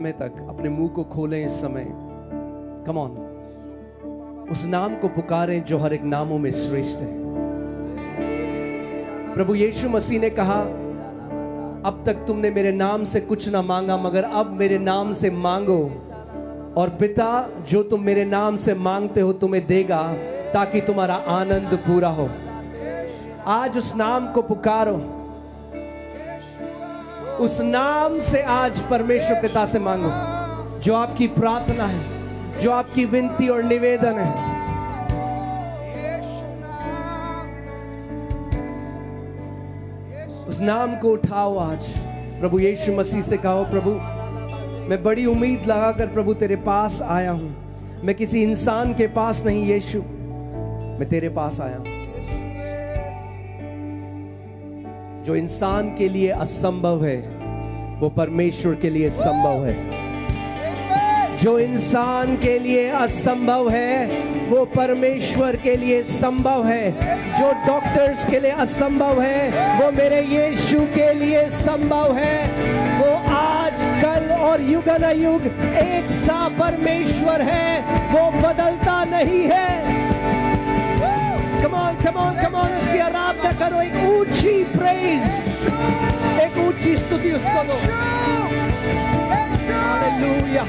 समय तक अपने मुंह को खोलें इस समय। कम ऑन, उस नाम को पुकारें जो हर एक नामों में श्रेष्ठ है। प्रभु यीशु मसीह ने कहा, अब तक तुमने मेरे नाम से कुछ ना मांगा, मगर अब मेरे नाम से मांगो और पिता जो तुम मेरे नाम से मांगते हो तुम्हें देगा, ताकि तुम्हारा आनंद पूरा हो। आज उस नाम को पुकारो, उस नाम से आज परमेश्वर पिता से मांगो जो आपकी प्रार्थना है, जो आपकी विनती और निवेदन है। उस नाम को उठाओ आज। प्रभु यीशु मसीह से कहो, प्रभु मैं बड़ी उम्मीद लगाकर प्रभु तेरे पास आया हूं। मैं किसी इंसान के पास नहीं, यीशु मैं तेरे पास आया हूं। जो इंसान के लिए असंभव है वो परमेश्वर के लिए संभव है। जो इंसान के लिए असंभव है वो परमेश्वर के लिए संभव है। जो डॉक्टर्स के लिए असंभव है वो मेरे यीशु के लिए संभव है। वो आज, कल और युगानुयुग एक सा परमेश्वर है, वो बदलता नहीं है। Come on, come on, come on, उसकी आराधना करो। एक ऊंची प्रेज, एक ऊंची स्तुति उसको दो। हालेलुया,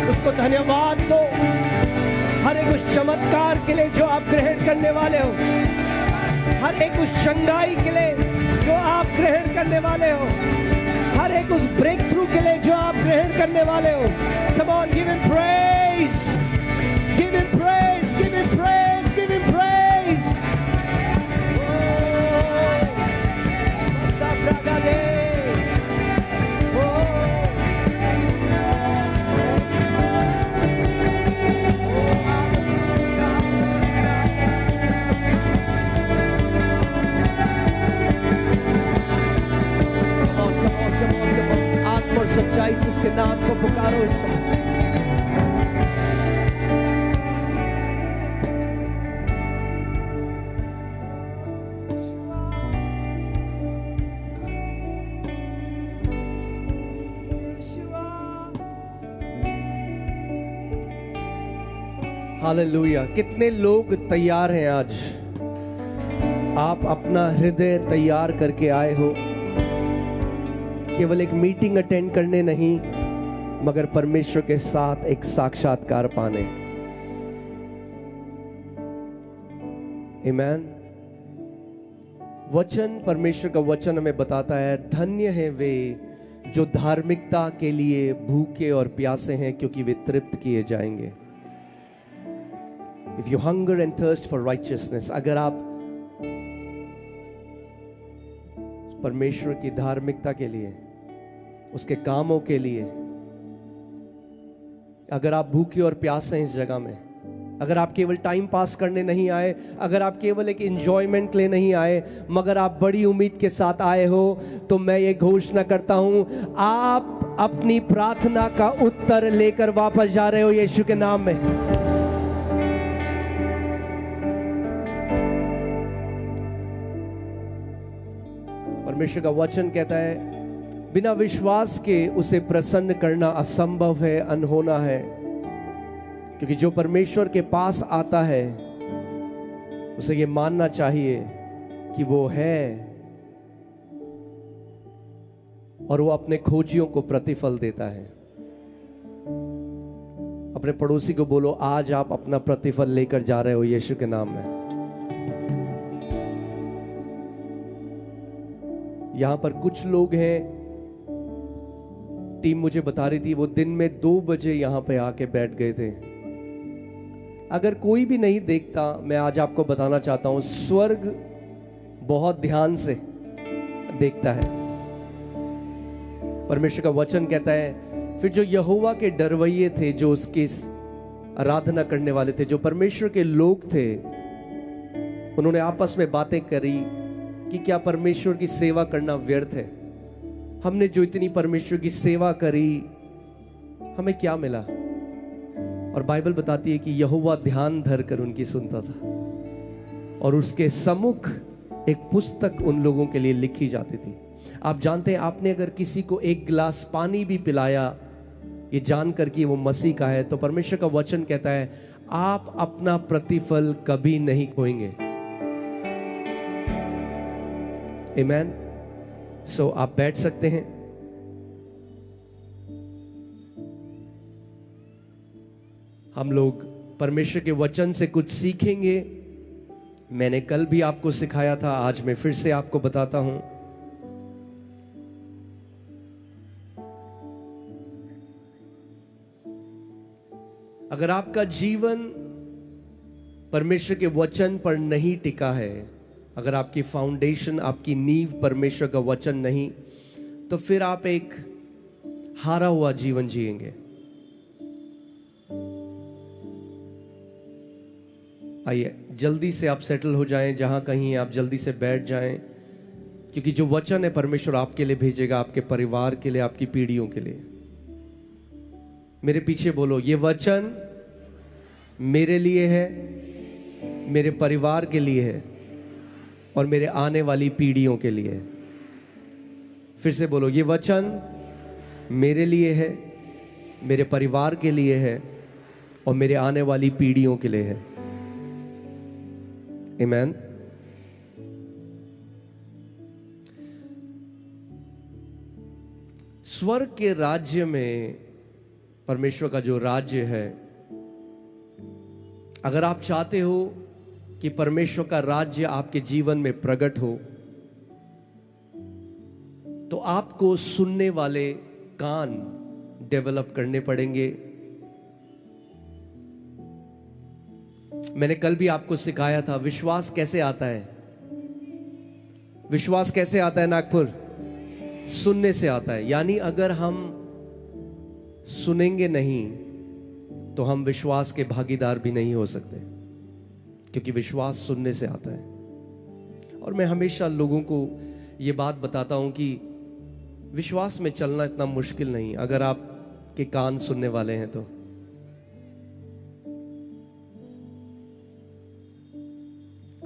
उसको धन्यवाद दो हर एक उस चमत्कार के लिए जो आप ग्रहण करने वाले हो, हर एक उस चंगाई के लिए जो आप ग्रहण करने वाले हो, हर एक उस ब्रेक थ्रू के लिए जो आप ग्रहण करने वाले हो। Come on, give him praise, give him praise, give him praise, give him praise. सच्चाई से उसके नाम को पुकारो इस समय। हालेलुया। कितने लोग तैयार हैं आज? आप अपना हृदय तैयार करके आए हो, केवल एक मीटिंग अटेंड करने नहीं, मगर परमेश्वर के साथ एक साक्षात्कार पाने। आमीन। वचन, परमेश्वर का वचन हमें बताता है, धन्य है वे जो धार्मिकता के लिए भूखे और प्यासे हैं, क्योंकि वे तृप्त किए जाएंगे। If you hunger and thirst for righteousness, अगर आप परमेश्वर की धार्मिकता के लिए, उसके कामों के लिए, अगर आप भूखे और प्यासे हैं इस जगह में, अगर आप केवल टाइम पास करने नहीं आए, अगर आप केवल एक एंजॉयमेंट के लिए नहीं आए, मगर आप बड़ी उम्मीद के साथ आए हो, तो मैं ये घोषणा करता हूं, आप अपनी प्रार्थना का उत्तर लेकर वापस जा रहे हो यीशु के नाम में। परमेश्वर का वचन कहता है, बिना विश्वास के उसे प्रसन्न करना असंभव है, अनहोना है, क्योंकि जो परमेश्वर के पास आता है उसे ये मानना चाहिए कि वो है और वो अपने खोजियों को प्रतिफल देता है। अपने पड़ोसी को बोलो, आज आप अपना प्रतिफल लेकर जा रहे हो यीशु के नाम में। यहां पर कुछ लोग हैं, टीम मुझे बता रही थी, वो दिन में 2 बजे यहां पे आके बैठ गए थे। अगर कोई भी नहीं देखता, मैं आज आपको बताना चाहता हूं, स्वर्ग बहुत ध्यान से देखता है। परमेश्वर का वचन कहता है, फिर जो यहोवा के डरवैये थे, जो उसकी आराधना करने वाले थे, जो परमेश्वर के लोग थे, उन्होंने आपस में बातें करी कि क्या परमेश्वर की सेवा करना व्यर्थ है? हमने जो इतनी परमेश्वर की सेवा करी, हमें क्या मिला? और बाइबल बताती है कि यहोवा ध्यान धर कर उनकी सुनता था, और उसके सम्मुख एक पुस्तक उन लोगों के लिए लिखी जाती थी। आप जानते हैं, आपने अगर किसी को एक गिलास पानी भी पिलाया ये जानकर कि वो मसीह का है, तो परमेश्वर का वचन कहता है आप अपना प्रतिफल कभी नहीं खोएंगे। आमीन। सो आप बैठ सकते हैं। हम लोग परमेश्वर के वचन से कुछ सीखेंगे। मैंने कल भी आपको सिखाया था, आज मैं फिर से आपको बताता हूं। अगर आपका जीवन परमेश्वर के वचन पर नहीं टिका है, अगर आपकी फाउंडेशन, आपकी नींव परमेश्वर का वचन नहीं, तो फिर आप एक हारा हुआ जीवन जिएंगे। आइए जल्दी से आप सेटल हो जाएं, जहां कहीं आप जल्दी से बैठ जाएं, क्योंकि जो वचन है परमेश्वर आपके लिए भेजेगा, आपके परिवार के लिए, आपकी पीढ़ियों के लिए। मेरे पीछे बोलो, ये वचन मेरे लिए है, मेरे परिवार के लिए है और मेरे आने वाली पीढ़ियों के लिए है। फिर से बोलो, ये वचन मेरे लिए है, मेरे परिवार के लिए है और मेरे आने वाली पीढ़ियों के लिए है। आमीन। स्वर्ग के राज्य में, परमेश्वर का जो राज्य है, अगर आप चाहते हो कि परमेश्वर का राज्य आपके जीवन में प्रकट हो, तो आपको सुनने वाले कान डेवलप करने पड़ेंगे। मैंने कल भी आपको सिखाया था, विश्वास कैसे आता है। विश्वास कैसे आता है नागपुर? सुनने से आता है। यानी अगर हम सुनेंगे नहीं तो हम विश्वास के भागीदार भी नहीं हो सकते, क्योंकि विश्वास सुनने से आता है। और मैं हमेशा लोगों को ये बात बताता हूं कि विश्वास में चलना इतना मुश्किल नहीं, अगर आपके कान सुनने वाले हैं तो।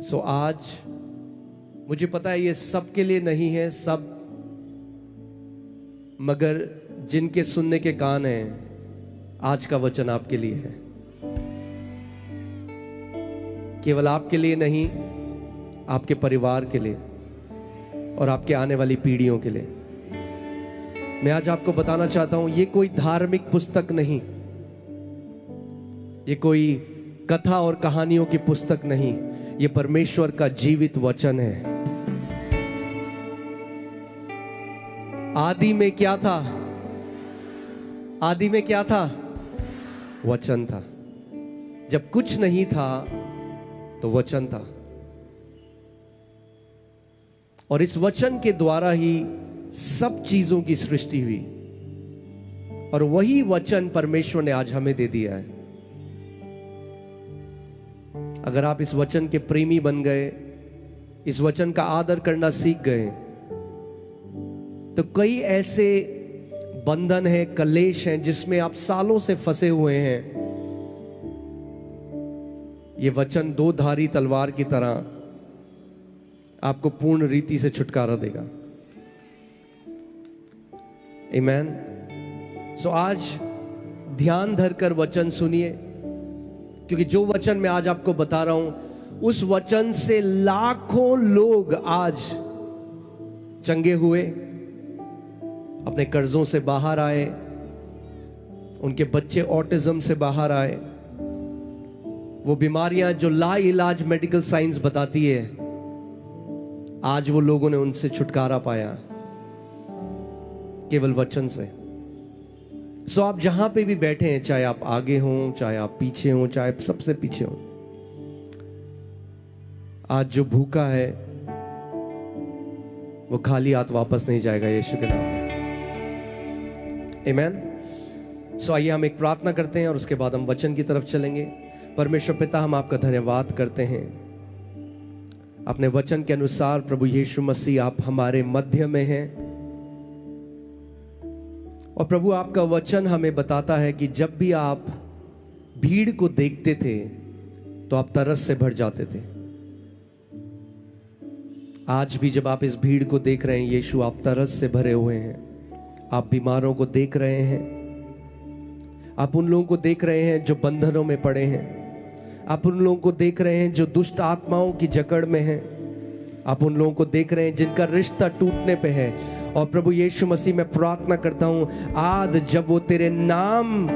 सो आज मुझे पता है ये सबके लिए नहीं है सब, मगर जिनके सुनने के कान हैं, आज का वचन आपके लिए है। केवल आपके लिए नहीं, आपके परिवार के लिए और आपके आने वाली पीढ़ियों के लिए। मैं आज आपको बताना चाहता हूं, ये कोई धार्मिक पुस्तक नहीं, ये कोई कथा और कहानियों की पुस्तक नहीं, ये परमेश्वर का जीवित वचन है। आदि में क्या था? आदि में क्या था? वचन था। जब कुछ नहीं था तो वचन था, और इस वचन के द्वारा ही सब चीजों की सृष्टि हुई, और वही वचन परमेश्वर ने आज हमें दे दिया है। अगर आप इस वचन के प्रेमी बन गए, इस वचन का आदर करना सीख गए, तो कई ऐसे बंधन है, कलेश हैं जिसमें आप सालों से फंसे हुए हैं, ये वचन दो धारी तलवार की तरह आपको पूर्ण रीति से छुटकारा देगा। आमीन। सो आज ध्यान धरकर वचन सुनिए, क्योंकि जो वचन मैं आज आपको बता रहा हूं, उस वचन से लाखों लोग आज चंगे हुए, अपने कर्जों से बाहर आए, उनके बच्चे ऑटिज्म से बाहर आए, वो बीमारियां जो ला इलाज मेडिकल साइंस बताती है, आज वो लोगों ने उनसे छुटकारा पाया केवल वचन से। सो आप जहां पे भी बैठे हैं, चाहे आप आगे हों, चाहे आप पीछे हों, चाहे सबसे पीछे हों, आज जो भूखा है वो खाली हाथ वापस नहीं जाएगा, यीशु के नाम में। आमीन। सो आइए हम एक प्रार्थना करते हैं और उसके बाद हम वचन की तरफ चलेंगे। परमेश्वर पिता, हम आपका धन्यवाद करते हैं, अपने वचन के अनुसार प्रभु यीशु मसीह आप हमारे मध्य में हैं, और प्रभु आपका वचन हमें बताता है कि जब भी आप भीड़ को देखते थे तो आप तरस से भर जाते थे। आज भी जब आप इस भीड़ को देख रहे हैं यीशु, आप तरस से भरे हुए हैं। आप बीमारों को देख रहे हैं, आप उन लोगों को देख रहे हैं जो बंधनों में पड़े हैं। आप उन लोगों को देख रहे हैं जो दुष्ट आत्माओं की जकड़ में हैं। आप उन लोगों को देख रहे हैं जिनका रिश्ता टूटने पे है। और प्रभु यीशु मसीह, मैं प्रार्थना करता हूं, आज जब वो तेरे नाम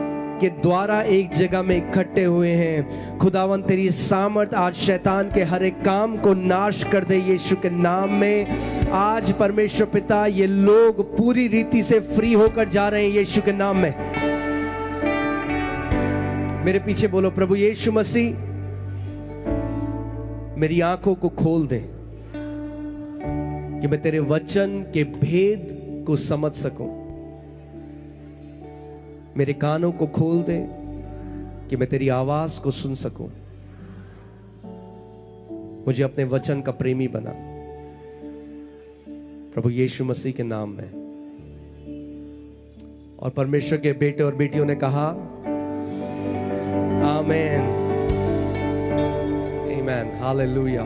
के द्वारा एक जगह में इकट्ठे हुए हैं, खुदावन तेरी सामर्थ आज शैतान के हर एक काम को नाश कर दे यीशु के नाम में। आज परमेश्वर पिता, ये लोग पूरी रीति से फ्री होकर जा रहे हैं यीशु के नाम में। मेरे पीछे बोलो, प्रभु यीशु मसीह मेरी आंखों को खोल दे कि मैं तेरे वचन के भेद को समझ सकूं। मेरे कानों को खोल दे कि मैं तेरी आवाज को सुन सकूं। मुझे अपने वचन का प्रेमी बना, प्रभु यीशु मसीह के नाम में। और परमेश्वर के बेटे और बेटियों ने कहा आमेन, आमेन, हालेलुया।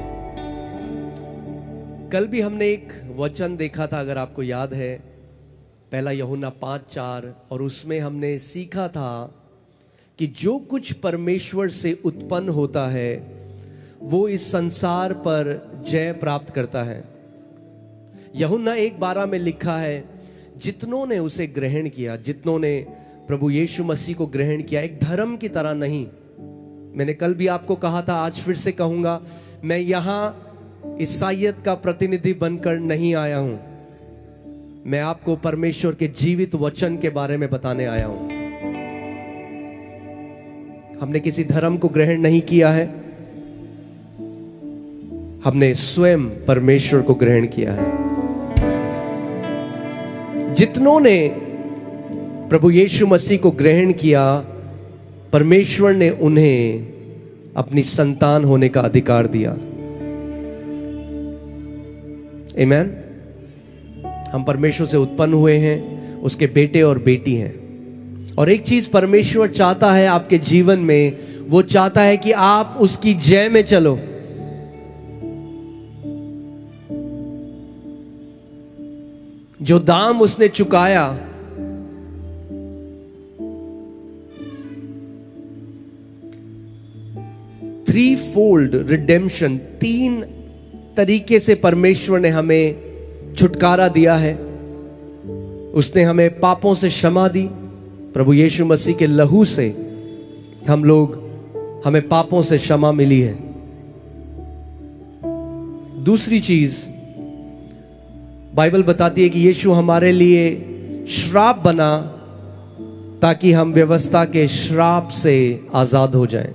कल भी हमने एक वचन देखा था, अगर आपको याद है, पहला यूहन्ना 5:4, और उसमें हमने सीखा था कि जो कुछ परमेश्वर से उत्पन्न होता है वो इस संसार पर जय प्राप्त करता है। यूहन्ना 1:12 में लिखा है, जितनों ने उसे ग्रहण किया, जितनों ने प्रभु यीशु मसीह को ग्रहण किया, एक धर्म की तरह नहीं। मैंने कल भी आपको कहा था, आज फिर से कहूंगा, मैं यहां ईसाइयत का प्रतिनिधि बनकर नहीं आया हूं। मैं आपको परमेश्वर के जीवित वचन के बारे में बताने आया हूं। हमने किसी धर्म को ग्रहण नहीं किया है, हमने स्वयं परमेश्वर को ग्रहण किया है। जितनों ने प्रभु यीशु मसीह को ग्रहण किया, परमेश्वर ने उन्हें अपनी संतान होने का अधिकार दिया। आमीन। हम परमेश्वर से उत्पन्न हुए हैं, उसके बेटे और बेटी हैं। और एक चीज परमेश्वर चाहता है आपके जीवन में, वो चाहता है कि आप उसकी जय में चलो। जो दाम उसने चुकाया, थ्री फोल्ड रिडेम्पशन, 3 तरीके से परमेश्वर ने हमें छुटकारा दिया है। उसने हमें पापों से क्षमा दी, प्रभु यीशु मसीह के लहू से हमें पापों से क्षमा मिली है। दूसरी चीज बाइबल बताती है कि यीशु हमारे लिए श्राप बना ताकि हम व्यवस्था के श्राप से आजाद हो जाएं।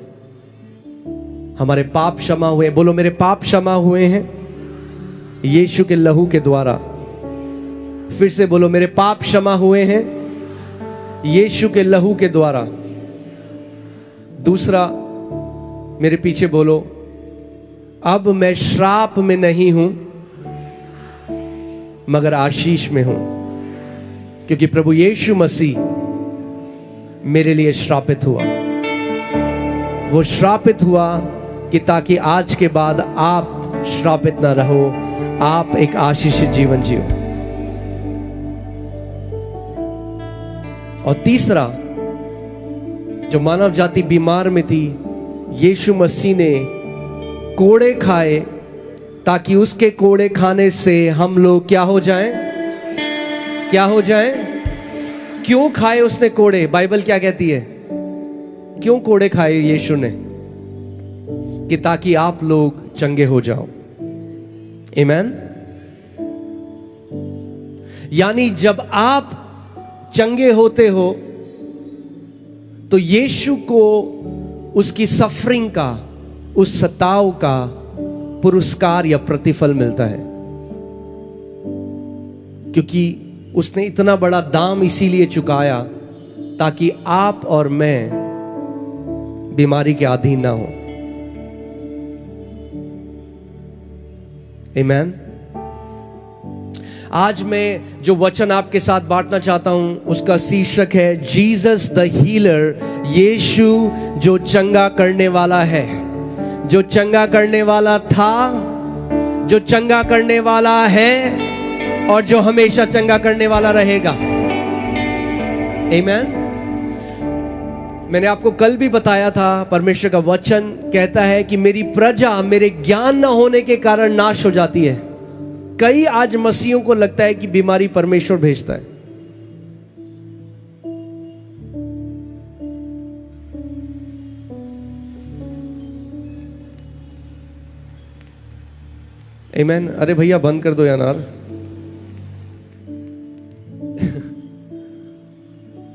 हमारे पाप क्षमा हुए। बोलो, मेरे पाप क्षमा हुए हैं यीशु के लहू के द्वारा। फिर से बोलो, मेरे पाप क्षमा हुए हैं यीशु के लहू के द्वारा। दूसरा, मेरे पीछे बोलो, अब मैं श्राप में नहीं हूं मगर आशीष में हूं, क्योंकि प्रभु यीशु मसीह मेरे लिए श्रापित हुआ। वो श्रापित हुआ कि ताकि आज के बाद आप श्रापित ना रहो, आप एक आशीषित जीवन जियो। और तीसरा, जो मानव जाति बीमार में थी, यीशु मसीह ने कोड़े खाए ताकि उसके कोड़े खाने से हम लोग क्या हो जाएं? क्या हो जाएं? क्यों खाए उसने कोड़े? बाइबल क्या कहती है? क्यों कोड़े खाए यीशु ने? कि ताकि आप लोग चंगे हो जाओ। आमीन। यानी जब आप चंगे होते हो तो यीशु को उसकी सफरिंग का, उस सताव का पुरस्कार या प्रतिफल मिलता है, क्योंकि उसने इतना बड़ा दाम इसीलिए चुकाया ताकि आप और मैं बीमारी के अधीन ना हो। आमीन। आज मैं जो वचन आपके साथ बांटना चाहता हूं उसका शीर्षक है जीसस द हीलर। यीशु जो चंगा करने वाला है, जो चंगा करने वाला था, जो चंगा करने वाला है और जो हमेशा चंगा करने वाला रहेगा। आमीन। मैंने आपको कल भी बताया था, परमेश्वर का वचन कहता है कि मेरी प्रजा मेरे ज्ञान न होने के कारण नाश हो जाती है। कई आज मसीहों को लगता है कि बीमारी परमेश्वर भेजता है। आमीन। अरे भैया बंद कर दो यार,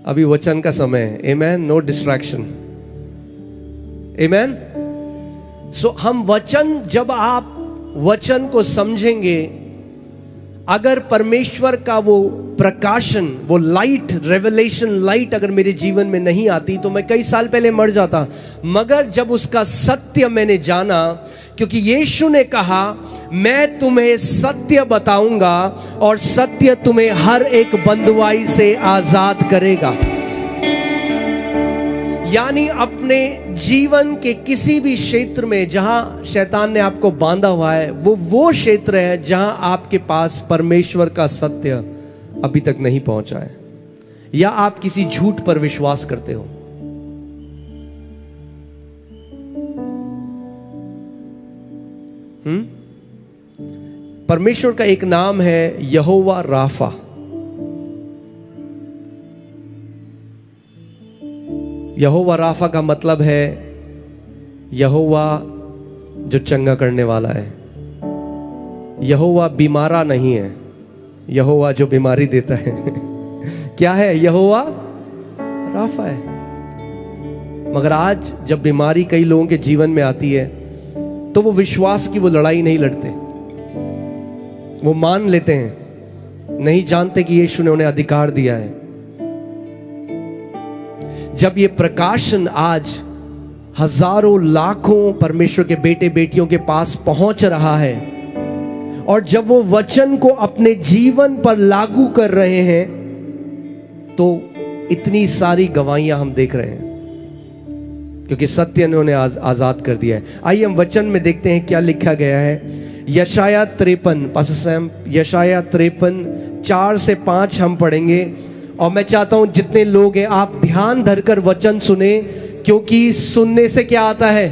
अभी वचन का समय है। आमीन। No distraction. आमीन। सो हम वचन, जब आप वचन को समझेंगे, अगर परमेश्वर का वो प्रकाशन, वो लाइट, रेवलेशन लाइट अगर मेरे जीवन में नहीं आती तो मैं कई साल पहले मर जाता। मगर जब उसका सत्य मैंने जाना, क्योंकि यीशु ने कहा मैं तुम्हें सत्य बताऊंगा और सत्य तुम्हें हर एक बंधुआई से आजाद करेगा। यानी अपने जीवन के किसी भी क्षेत्र में जहां शैतान ने आपको बांधा हुआ है, वो क्षेत्र है जहां आपके पास परमेश्वर का सत्य अभी तक नहीं पहुंचा है, या आप किसी झूठ पर विश्वास करते हो। परमेश्वर का एक नाम है यहोवा राफा। यहोवा राफा का मतलब है यहोवा जो चंगा करने वाला है। यहोवा बीमारा नहीं है, यहोवा जो बीमारी देता है। क्या है? यहोवा राफा है। मगर आज जब बीमारी कई लोगों के जीवन में आती है तो वो विश्वास की वो लड़ाई नहीं लड़ते, वो मान लेते हैं, नहीं जानते कि यीशु ने उन्हें अधिकार दिया है। जब ये प्रकाशन आज हजारों लाखों परमेश्वर के बेटे बेटियों के पास पहुंच रहा है, और जब वो वचन को अपने जीवन पर लागू कर रहे हैं, तो इतनी सारी गवाहियां हम देख रहे हैं, क्योंकि सत्य ने उन्हें आजाद कर दिया है। आइए हम वचन में देखते हैं क्या लिखा गया है। यशाया 53, पास्टर सैम, यशाया 53 4 से 5 हम पढ़ेंगे। और मैं चाहता हूं जितने लोग हैं आप ध्यान धरकर वचन सुने, क्योंकि सुनने से क्या आता है?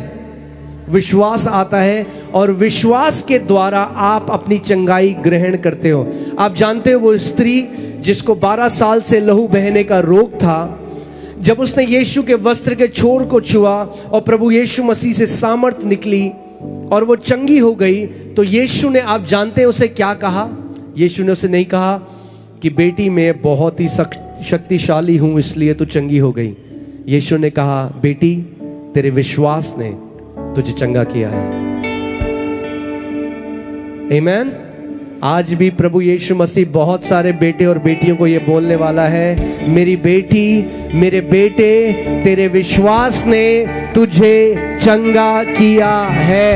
विश्वास आता है, और विश्वास के द्वारा आप अपनी चंगाई ग्रहण करते हो। आप जानते हो वो स्त्री जिसको 12 साल से लहू बहने का रोग था, जब उसने यीशु के वस्त्र के छोर को छुआ और प्रभु यीशु मसीह से सामर्थ निकली और वो चंगी हो गई, तो यीशु ने, आप जानते हैं उसे क्या कहा? यीशु ने उसे नहीं कहा कि बेटी मैं बहुत ही शक्तिशाली हूं इसलिए तू चंगी हो गई। यीशु ने कहा बेटी तेरे विश्वास ने तुझे चंगा किया है। आमीन। आज भी प्रभु यीशु मसीह बहुत सारे बेटे और बेटियों को ये बोलने वाला है, मेरी बेटी, मेरे बेटे, तेरे विश्वास ने तुझे चंगा किया है।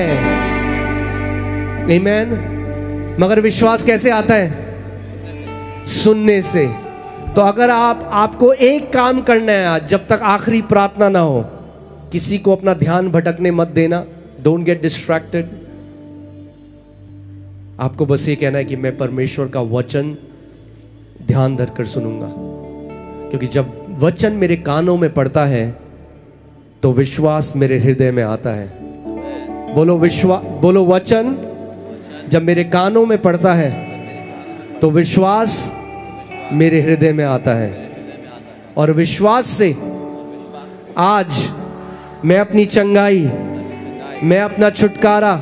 आमीन। मगर विश्वास कैसे आता है? सुनने से। तो अगर आपको एक काम करना है आज, जब तक आखिरी प्रार्थना ना हो, किसी को अपना ध्यान भटकने मत देना। Don't get distracted. आपको बस ये कहना है कि मैं परमेश्वर का वचन ध्यान धरकर सुनूंगा, क्योंकि जब वचन मेरे कानों में पड़ता है तो विश्वास मेरे हृदय में आता है। बोलो बोलो वचन जब मेरे कानों में पड़ता है तो विश्वास मेरे हृदय में आता है, और विश्वास से आज मैं अपनी चंगाई, मैं अपना छुटकारा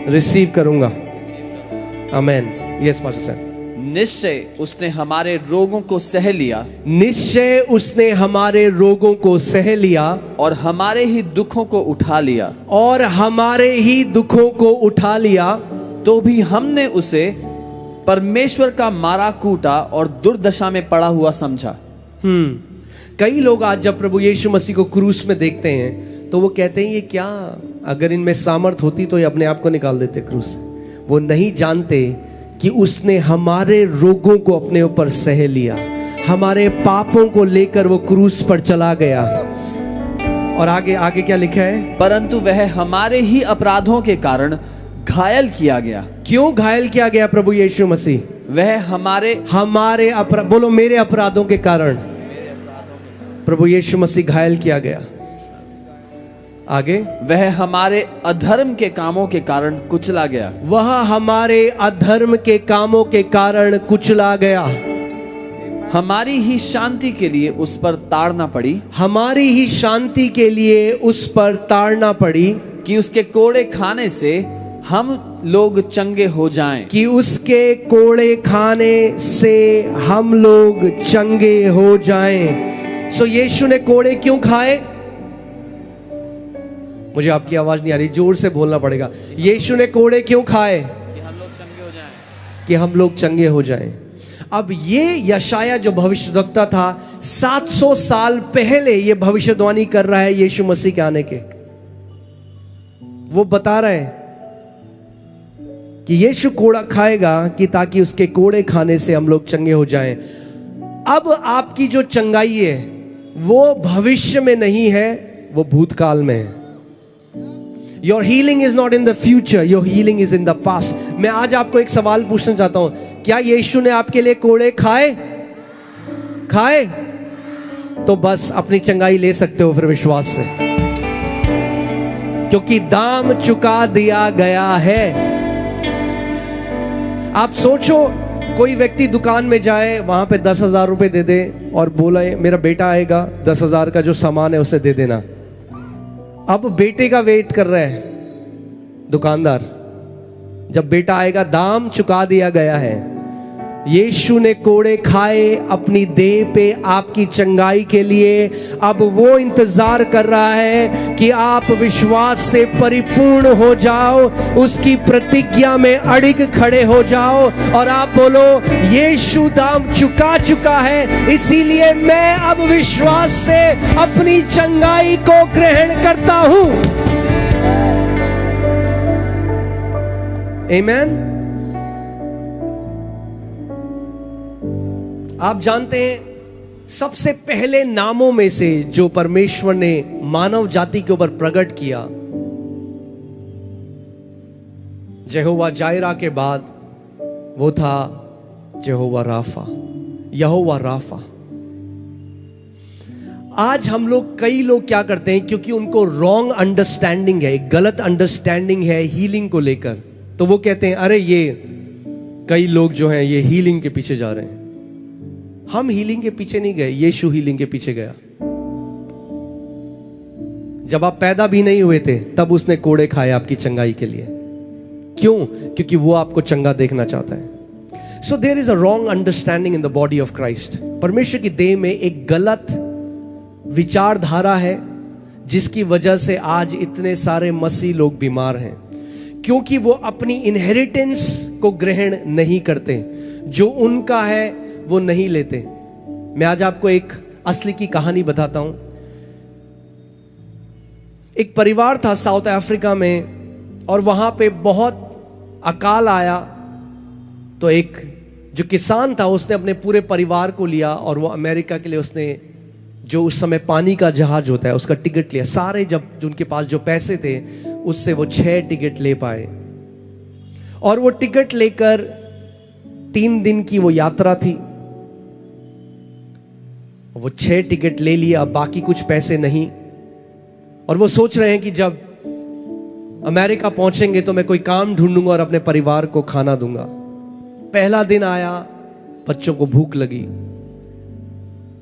रिसीव करूंगा। आमेन। यस पास्टर साहब। निश्चय उसने हमारे रोगों को सह लिया, निश्चय उसने हमारे रोगों को सह लिया, और हमारे ही दुखों को उठा लिया, और हमारे ही दुखों को उठा लिया। तो भी हमने उसे परमेश्वर का मारा कूटा और दुर्दशा में पड़ा हुआ समझा। कई लोग आज जब प्रभु यीशु मसीह को क्रूस में देखते हैं तो वो कहते हैं ये क्या, अगर इनमें सामर्थ होती तो ये अपने आप को निकाल देते क्रूस से। वो नहीं जानते कि उसने हमारे रोगों को अपने ऊपर सह लिया, हमारे पापों को लेकर वो क्रूस पर चला गया। और आगे आगे क्या लिखा है? परंतु वह हमारे ही अपराधों के कारण घायल किया गया। क्यों घायल किया गया प्रभु यीशु मसीह? वह हमारे बोलो मेरे अपराधों के कारण। प्रभु यीशु मसीह घायल किया गया। आगे, वह हमारे अधर्म के कामों के कारण कुचला गया। वह हमारे अधर्म के कामों के कारण कुचला गया। हमारी ही शांति के लिए उस पर ताड़ना पड़ी। हमारी ही शांति के लिए उस पर ताड़ना पड़ी कि उसके कोड़े खाने से हम लोग चंगे हो जाएं। कि उसके कोड़े खाने से हम लोग चंगे हो जाएं। सो यीशु ने कोड़े क्यों खाए? मुझे आपकी आवाज नहीं आ रही, जोर से बोलना पड़ेगा। यीशु ने कोड़े क्यों खाए? कि हम लोग चंगे हो जाएं। कि हम लोग चंगे हो जाएं। अब ये यशाया जो भविष्यद्वक्ता था 700 साल पहले ये भविष्यवाणी कर रहा है यीशु मसीह के आने के। वो बता रहा है कि यीशु कोड़ा खाएगा कि ताकि उसके कोड़े खाने से हम लोग चंगे हो जाएं। अब आपकी जो चंगाई है वो भविष्य में नहीं है, वो भूतकाल में है। Your healing is not in the future, your healing is in the past. मैं आज आपको एक सवाल पूछना चाहता हूं, क्या यीशु ने आपके लिए कोड़े खाए? तो बस अपनी चंगाई ले सकते हो फिर विश्वास से, क्योंकि दाम चुका दिया गया है। आप सोचो, कोई व्यक्ति दुकान में जाए, वहां पे 10,000 रुपए दे दे और बोला मेरा बेटा आएगा, 10,000 का जो सामान है उसे दे देना। अब बेटे का वेट कर रहा है दुकानदार, जब बेटा आएगा दाम चुका दिया गया है। यीशु ने कोड़े खाए अपनी देह पे आपकी चंगाई के लिए। अब वो इंतजार कर रहा है कि आप विश्वास से परिपूर्ण हो जाओ, उसकी प्रतिज्ञा में अड़िग खड़े हो जाओ और आप बोलो यीशु दाम चुका है, इसीलिए मैं अब विश्वास से अपनी चंगाई को ग्रहण करता हूं। आमीन। आप जानते हैं सबसे पहले नामों में से जो परमेश्वर ने मानव जाति के ऊपर प्रकट किया, यहोवा जायरा के बाद वो था यहोवा राफा। आज हम लोग, कई लोग क्या करते हैं, क्योंकि उनको रॉन्ग अंडरस्टैंडिंग है, गलत अंडरस्टैंडिंग है हीलिंग को लेकर, तो वो कहते हैं अरे ये कई लोग जो हैं ये हीलिंग के पीछे जा रहे हैं। हम हीलिंग के पीछे नहीं गए, यीशु हीलिंग के पीछे गया। जब आप पैदा भी नहीं हुए थे तब उसने कोड़े खाए आपकी चंगाई के लिए। क्यों? क्योंकि वो आपको चंगा देखना चाहता है। So there is a wrong understanding in the body of Christ. परमेश्वर की देह में एक गलत विचारधारा है जिसकी वजह से आज इतने सारे मसीह लोग बीमार हैं, क्योंकि वो अपनी इनहेरिटेंस को ग्रहण नहीं करते, जो उनका है वो नहीं लेते। मैं आज आपको एक असली की कहानी बताता हूं। एक परिवार था साउथ अफ्रीका में और वहां पे बहुत अकाल आया, तो एक जो किसान था उसने अपने पूरे परिवार को लिया और वो अमेरिका के लिए उसने, जो उस समय पानी का जहाज होता है, उसका टिकट लिया। सारे जब उनके पास जो पैसे थे उससे वो 6 टिकट ले पाए और वो टिकट लेकर 3 दिन की वो यात्रा थी। वो 6 टिकट ले लिया, अब बाकी कुछ पैसे नहीं, और वो सोच रहे हैं कि जब अमेरिका पहुंचेंगे तो मैं कोई काम ढूंढूंगा और अपने परिवार को खाना दूंगा। पहला दिन आया, बच्चों को भूख लगी,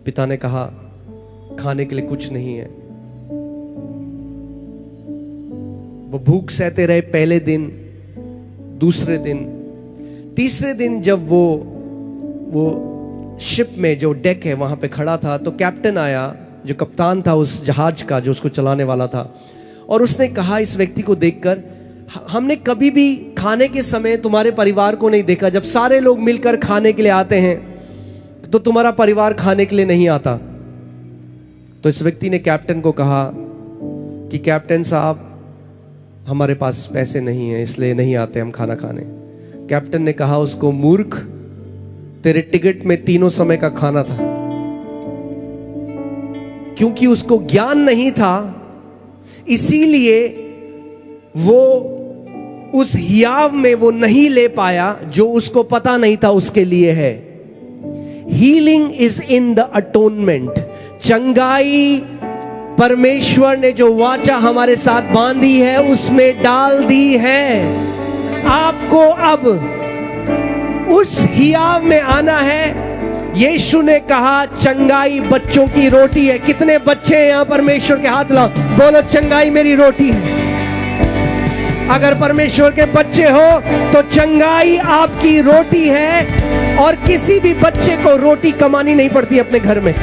पिता ने कहा खाने के लिए कुछ नहीं है। वो भूख सहते रहे पहले दिन, दूसरे दिन, तीसरे दिन जब वो शिप में जो डेक है वहां पे खड़ा था, तो कैप्टन आया, जो कप्तान था उस जहाज का, जो उसको चलाने वाला था, और उसने कहा इस व्यक्ति को देखकर, हमने कभी भी खाने के समय तुम्हारे परिवार को नहीं देखा। जब सारे लोग मिलकर खाने के लिए आते हैं तो तुम्हारा परिवार खाने के लिए नहीं आता। तो इस व्यक्ति ने कैप्टन को कहा कि कैप्टन साहब हमारे पास पैसे नहीं है, इसलिए नहीं आते हम खाना खाने। कैप्टन ने कहा उसको, मूर्ख, तेरे टिकट में 3 समय का खाना था। क्योंकि उसको ज्ञान नहीं था, इसीलिए वो उस हियाव में वो नहीं ले पाया जो उसको पता नहीं था उसके लिए है। Healing is in the atonement. चंगाई परमेश्वर ने जो वाचा हमारे साथ बांधी है उसमें डाल दी है। आपको अब उस हियाव में आना है। यीशु ने कहा चंगाई बच्चों की रोटी है। कितने बच्चे हैं यहां परमेश्वर के हाथ लाओ, बोलो चंगाई मेरी रोटी है। अगर परमेश्वर के बच्चे हो तो चंगाई आपकी रोटी है। और किसी भी बच्चे को रोटी कमानी नहीं पड़ती अपने घर में।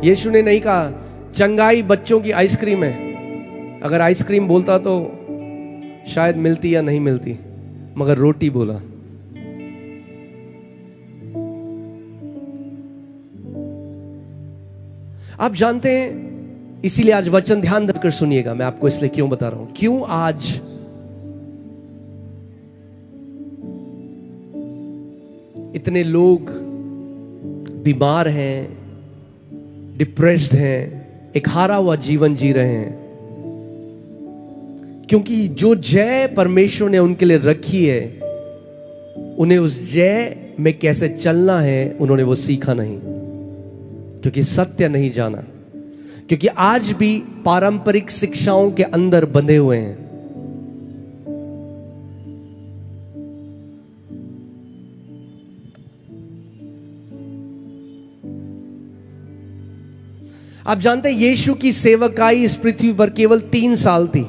यीशु ने नहीं कहा चंगाई बच्चों की आइसक्रीम है। अगर आइसक्रीम बोलता तो शायद मिलती या नहीं मिलती, मगर रोटी बोला। आप जानते हैं, इसीलिए आज वचन ध्यान देकर सुनिएगा। मैं आपको इसलिए क्यों बता रहा हूं, क्यों आज इतने लोग बीमार हैं, डिप्रेस्ड हैं, एक हारा हुआ जीवन जी रहे हैं। क्योंकि जो जय परमेश्वर ने उनके लिए रखी है, उन्हें उस जय में कैसे चलना है उन्होंने वो सीखा नहीं, क्योंकि सत्य नहीं जाना, क्योंकि आज भी पारंपरिक शिक्षाओं के अंदर बंधे हुए हैं। आप जानते हैं यीशु की सेवकाई इस पृथ्वी पर केवल 3 साल थी।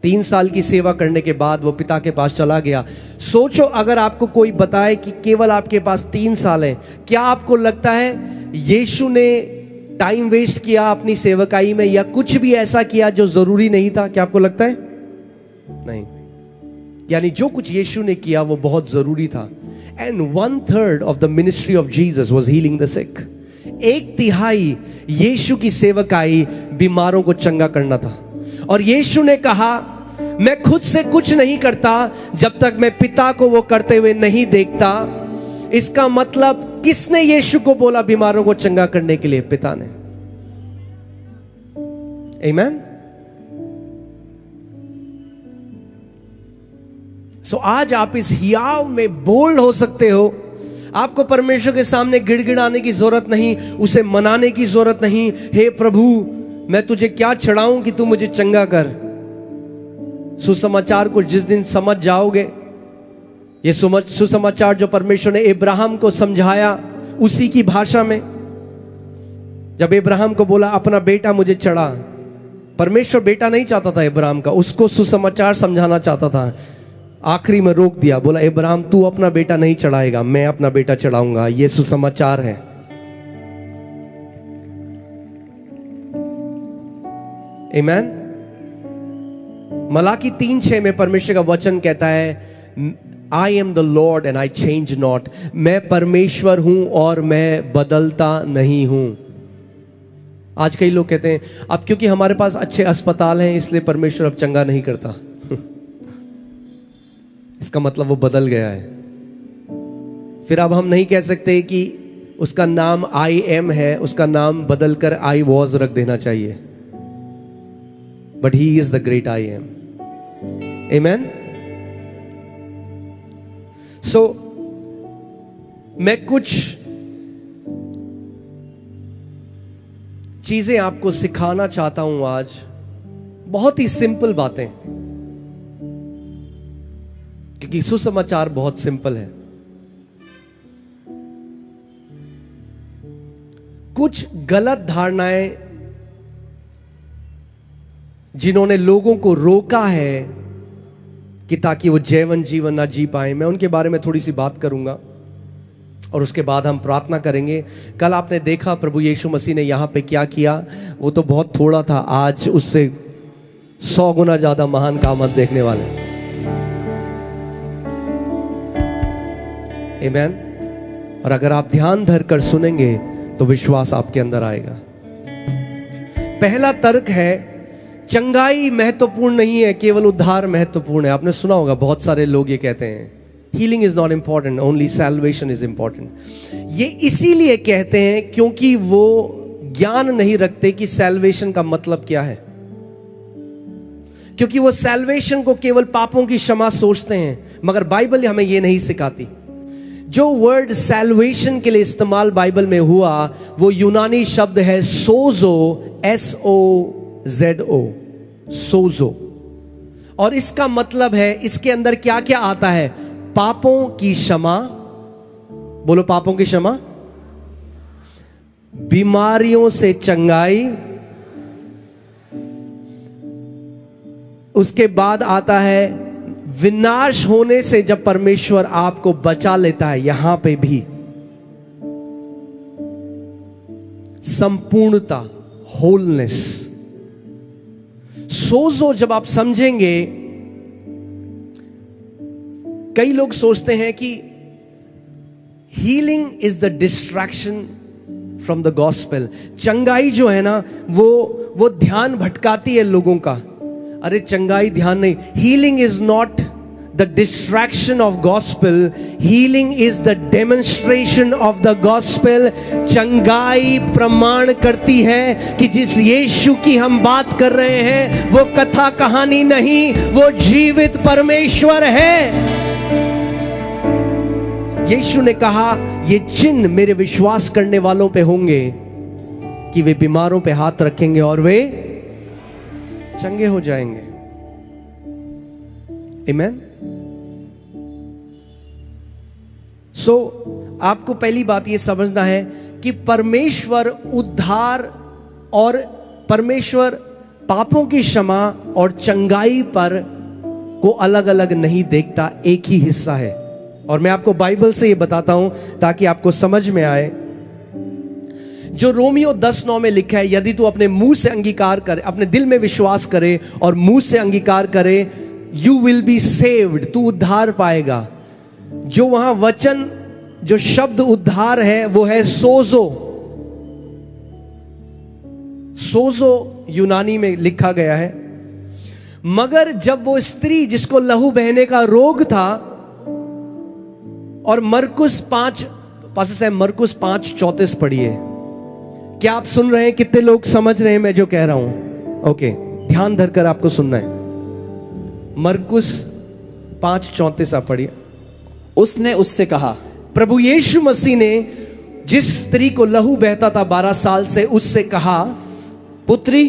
3 साल की सेवा करने के बाद वो पिता के पास चला गया। सोचो अगर आपको कोई बताए कि केवल आपके पास 3 साल है, क्या आपको लगता है यीशु ने टाइम वेस्ट किया अपनी सेवकाई में, या कुछ भी ऐसा किया जो जरूरी नहीं था? क्या आपको लगता है? नहीं। यानी जो कुछ यीशु ने किया वो बहुत जरूरी था। And 1/3 of the ministry of Jesus was healing the sick. 1/3 यीशु की सेवकाई बीमारों को चंगा करना था। और यीशु ने कहा मैं खुद से कुछ नहीं करता जब तक मैं पिता को वो करते हुए नहीं देखता। इसका मतलब किसने यीशु को बोला बीमारों को चंगा करने के लिए? पिता ने। आमीन। सो आज आप इस हियाव में बोल्ड हो सकते हो। आपको परमेश्वर के सामने गिड़गिड़ाने की जरूरत नहीं, उसे मनाने की जरूरत नहीं। हे प्रभु, मैं तुझे क्या चढ़ाऊं कि तू मुझे चंगा कर। सुसमाचार को जिस दिन समझ जाओगे, ये सुसमाचार जो परमेश्वर ने इब्राहिम को समझाया उसी की भाषा में, जब इब्राहिम को बोला अपना बेटा मुझे चढ़ा, परमेश्वर बेटा नहीं चाहता था इब्राहिम का, उसको सुसमाचार समझाना चाहता था। आखिरी में रोक दिया, बोला इब्राहिम तू अपना बेटा नहीं चढ़ाएगा, मैं अपना बेटा चढ़ाऊंगा। यह सुसमाचार है। आमीन। मलाकी 3:6 में परमेश्वर का वचन कहता है I am the Lord and I change not. मैं परमेश्वर हूं और मैं बदलता नहीं हूं। आज कई लोग कहते हैं अब क्योंकि हमारे पास अच्छे अस्पताल हैं इसलिए परमेश्वर अब चंगा नहीं करता। इसका मतलब वो बदल गया है। फिर अब हम नहीं कह सकते कि उसका नाम आई एम है, उसका नाम बदलकर आई वॉज रख देना चाहिए। But he is the great I am. आमीन। सो मैं कुछ चीजें आपको सिखाना चाहता हूं आज, बहुत ही सिंपल बातें, क्योंकि सुसमाचार बहुत सिंपल है। कुछ गलत धारणाएं जिन्होंने लोगों को रोका है कि ताकि वो जैवन जीवन ना जी पाए, मैं उनके बारे में थोड़ी सी बात करूंगा और उसके बाद हम प्रार्थना करेंगे। कल आपने देखा प्रभु यीशु मसीह ने यहां पे क्या किया, वो तो बहुत थोड़ा था, आज उससे 100 गुना ज्यादा महान काम आप देखने वाले हैं। आमीन। और अगर आप ध्यान धरकर सुनेंगे तो विश्वास आपके अंदर आएगा। पहला तर्क है चंगाई महत्वपूर्ण नहीं है, केवल उद्धार महत्वपूर्ण है। आपने सुना होगा, बहुत सारे लोग ये कहते हैं healing is not important, only salvation is important. ये इसीलिए कहते हैं क्योंकि वो ज्ञान नहीं रखते कि सैल्वेशन का मतलब क्या है, क्योंकि वो सैल्वेशन को केवल पापों की क्षमा सोचते हैं, मगर बाइबल हमें ये नहीं सिखाती। जो वर्ड सैल्वेशन के लिए इस्तेमाल बाइबल में हुआ वो यूनानी शब्द है सोजो, SOZO, सोजो। और इसका मतलब है, इसके अंदर क्या क्या आता है? पापों की क्षमा, बोलो पापों की क्षमा, बीमारियों से चंगाई, उसके बाद आता है विनाश होने से जब परमेश्वर आपको बचा लेता है, यहां पे भी संपूर्णता, होलनेस। सोजो जब आप समझेंगे, कई लोग सोचते हैं कि healing is the distraction from the gospel. चंगाई जो है ना वो ध्यान भटकाती है लोगों का। अरे चंगाई ध्यान नहीं। Healing is not the distraction of gospel, healing is the demonstration of the gospel. चंगाई प्रमाण करती है कि जिस यीशु की हम बात कर रहे हैं वो कथा कहानी नहीं, वो जीवित परमेश्वर है। यीशु ने कहा ये चिन्ह मेरे विश्वास करने वालों पे होंगे कि वे बीमारों पे हाथ रखेंगे और वे चंगे हो जाएंगे। आमीन। सो आपको पहली बात यह समझना है कि परमेश्वर उद्धार और परमेश्वर पापों की क्षमा और चंगाई पर को अलग अलग नहीं देखता, एक ही हिस्सा है। और मैं आपको बाइबल से ये बताता हूं ताकि आपको समझ में आए। जो रोमियो 10:9 में लिखा है, यदि तू अपने मुंह से अंगीकार करे, अपने दिल में विश्वास करे और मुंह से अंगीकार करे, यू विल बी सेव्ड, तू उद्धार पाएगा। जो वहां वचन, जो शब्द उद्धार है वो है सोजो। सोजो यूनानी में लिखा गया है। मगर जब वो स्त्री जिसको लहू बहने का रोग था, और मरकुस 5:34 पढ़िए। क्या आप सुन रहे हैं? कितने लोग समझ रहे हैं मैं जो कह रहा हूं? ओके, ध्यान धरकर आपको सुनना है। मरकुस 5:34 आप पढ़िए। उसने उससे कहा, प्रभु यीशु मसीह ने जिस स्त्री को लहू बहता था 12 साल से, उससे कहा, पुत्री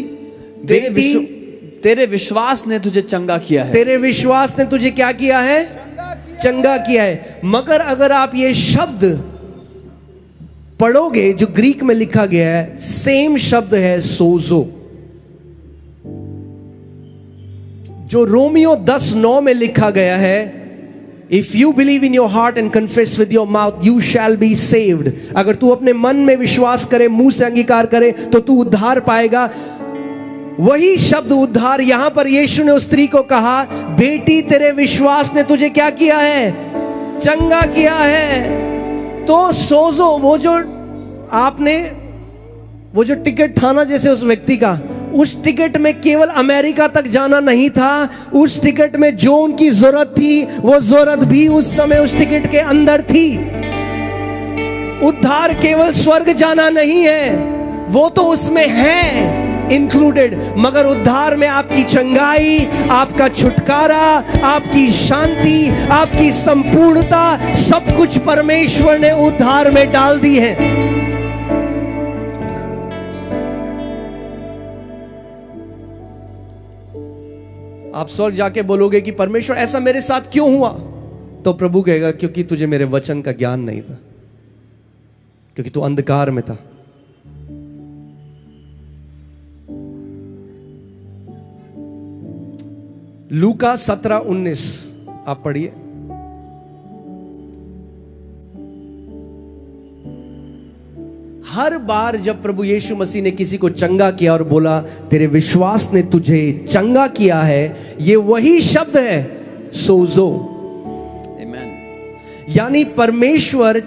तेरे विश्वास ने तुझे चंगा किया है। तेरे विश्वास ने तुझे क्या किया है? चंगा किया है। मगर अगर आप ये शब्द पढ़ोगे जो ग्रीक में लिखा गया है, सेम शब्द है सोजो। जो रोमियो 10:9 में लिखा गया है, if you believe in your heart and confess with your mouth you shall be saved. अगर तू अपने मन में विश्वास करे, मुंह से अंगीकार करे, तो तू उद्धार पाएगा। वही शब्द उद्धार यहां पर यीशु ने उस स्त्री को कहा, बेटी तेरे विश्वास ने तुझे क्या किया है? चंगा किया है। तो सोजो, वो जो टिकट था ना जैसे उस व्यक्ति का, उस टिकट में केवल अमेरिका तक जाना नहीं था, उस टिकट में जो उनकी जरूरत थी वो जरूरत भी उस समय उस टिकट के अंदर थी। उद्धार केवल स्वर्ग जाना नहीं है, वो तो उसमें है इंक्लूडेड, मगर उद्धार में आपकी चंगाई, आपका छुटकारा, आपकी शांति, आपकी संपूर्णता, सब कुछ परमेश्वर ने उद्धार में डाल दी है। आप स्वर्ग जाके बोलोगे कि परमेश्वर ऐसा मेरे साथ क्यों हुआ, तो प्रभु कहेगा क्योंकि तुझे मेरे वचन का ज्ञान नहीं था, क्योंकि तू अंधकार में था। लूका 17:19 आप पढ़िए। हर बार जब प्रभु यीशु मसीह ने किसी को चंगा किया और बोला तेरे विश्वास ने तुझे चंगा किया है, ये वही शब्द है सोजो। आमीन। यानी परमेश्वर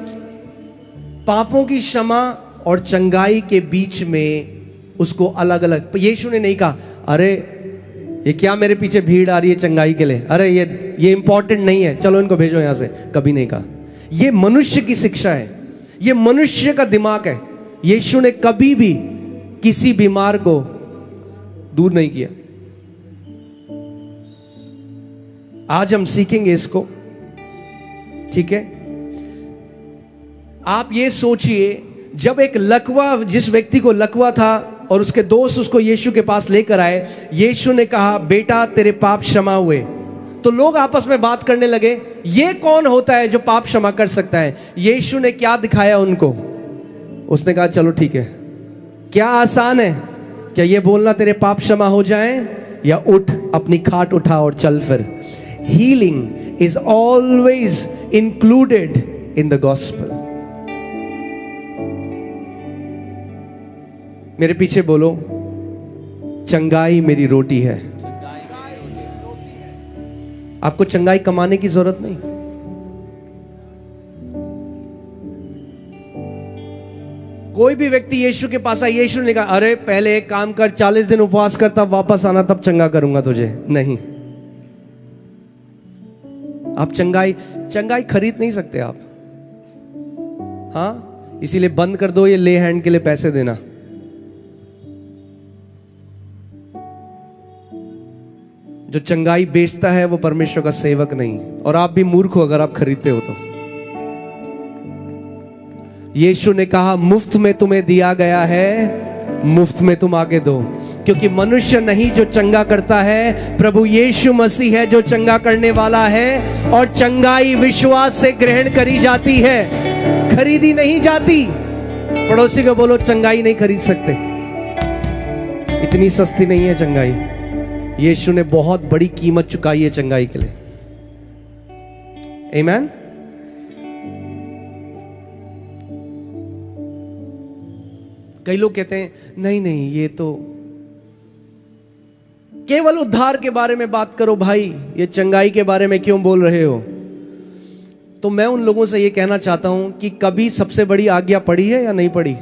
पापों की क्षमा और चंगाई के बीच में उसको अलग अलग, यीशु ने नहीं कहा अरे ये क्या मेरे पीछे भीड़ आ रही है चंगाई के लिए, अरे ये इंपॉर्टेंट नहीं है, चलो इनको भेजो यहां से। कभी नहीं कहा। ये मनुष्य की शिक्षा है, ये मनुष्य का दिमाग है। यीशु ने कभी भी किसी बीमार को दूर नहीं किया। आज हम सीखेंगे इसको, ठीक है। आप ये सोचिए, जब एक लकवा, जिस व्यक्ति को लकवा था और उसके दोस्त उसको यीशु के पास लेकर आए, यीशु ने कहा बेटा तेरे पाप क्षमा हुए। तो लोग आपस में बात करने लगे, ये कौन होता है जो पाप क्षमा कर सकता है? यीशु ने क्या दिखाया उनको? उसने कहा चलो ठीक है, क्या आसान है क्या ये बोलना तेरे पाप क्षमा हो जाएं, या उठ अपनी खाट उठा और चल फिर। Healing is always included in the gospel. मेरे पीछे बोलो, चंगाई मेरी रोटी है। आपको चंगाई कमाने की जरूरत नहीं। कोई भी व्यक्ति यीशु के पास आया, यीशु ने कहा अरे पहले एक काम कर, 40 दिन उपवास कर, तब वापस आना, तब चंगा करूंगा तुझे। नहीं, आप चंगाई खरीद नहीं सकते आप। हाँ, इसीलिए बंद कर दो ये ले हैंड के लिए पैसे देना। जो चंगाई बेचता है वो परमेश्वर का सेवक नहीं, और आप भी मूर्ख हो अगर आप खरीदते हो तो। यीशु ने कहा मुफ्त में तुम्हें दिया गया है, मुफ्त में तुम आगे दो, क्योंकि मनुष्य नहीं जो चंगा करता है, प्रभु यीशु मसीह है जो चंगा करने वाला है। और चंगाई विश्वास से ग्रहण करी जाती है, खरीदी नहीं जाती। पड़ोसी को बोलो चंगाई नहीं खरीद सकते, इतनी सस्ती नहीं है चंगाई। यीशु ने बहुत बड़ी कीमत चुकाई है चंगाई के लिए। आमीन। कई लोग कहते हैं नहीं नहीं, ये तो केवल उद्धार के बारे में बात करो भाई, ये चंगाई के बारे में क्यों बोल रहे हो? तो मैं उन लोगों से ये कहना चाहता हूं कि कभी सबसे बड़ी आज्ञा पढ़ी है या नहीं पढ़ी?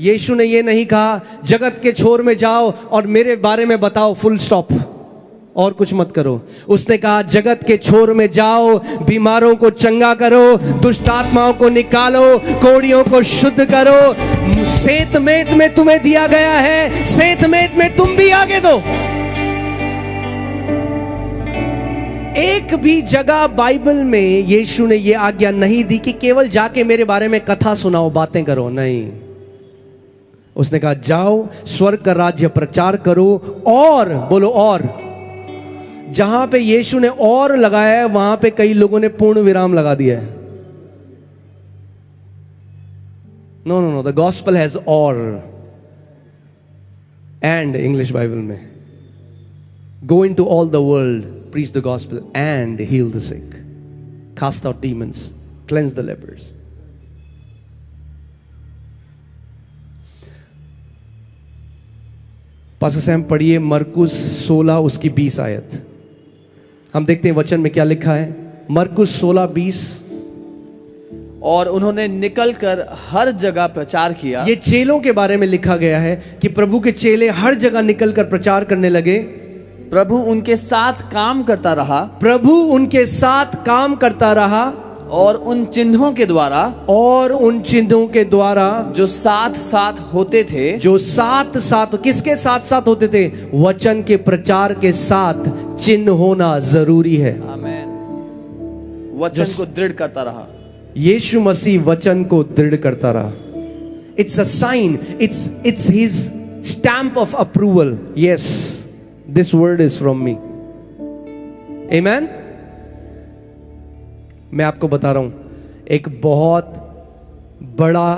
यीशु ने ये नहीं कहा जगत के छोर में जाओ और मेरे बारे में बताओ, फुल स्टॉप, और कुछ मत करो। उसने कहा जगत के छोर में जाओ, बीमारों को चंगा करो, दुष्ट आत्माओं को निकालो, कोढ़ियों को शुद्ध करो। सेतमेत में तुम्हें दिया गया है, सेतमेत में तुम भी आगे दो। एक भी जगह बाइबल में यीशु ने यह आज्ञा नहीं दी कि केवल जाके मेरे बारे में कथा सुनाओ, बातें करो। नहीं, उसने कहा जाओ, स्वर्ग का राज्य प्रचार करो। और बोलो, और जहां पे यीशु ने और लगाया है वहां पे कई लोगों ने पूर्ण विराम लगा दिया है। No no no, the gospel has और एंड इंग्लिश बाइबल में, go into all the world, preach the gospel and heal the sick, cast out demons, cleanse the lepers. Pastor Sam पढ़िए मरकुस 16 उसकी 20 आयत। हम देखते हैं वचन में क्या लिखा है। मरकुस 16:20। और उन्होंने निकलकर हर जगह प्रचार किया। ये चेलों के बारे में लिखा गया है कि प्रभु के चेले हर जगह निकलकर प्रचार करने लगे। प्रभु उनके साथ काम करता रहा, प्रभु उनके साथ काम करता रहा, और उन चिन्हों के द्वारा, और उन चिन्हों के द्वारा जो साथ साथ होते थे, जो साथ साथ, किसके साथ साथ होते थे? वचन के प्रचार के साथ चिन्ह होना जरूरी है। आमीन। वचन को दृढ़ करता रहा। यीशु मसीह वचन को दृढ़ करता रहा। It's a sign, it's his stamp of approval. Yes, this word is from me. आमीन। मैं आपको बता रहा हूं, एक बहुत बड़ा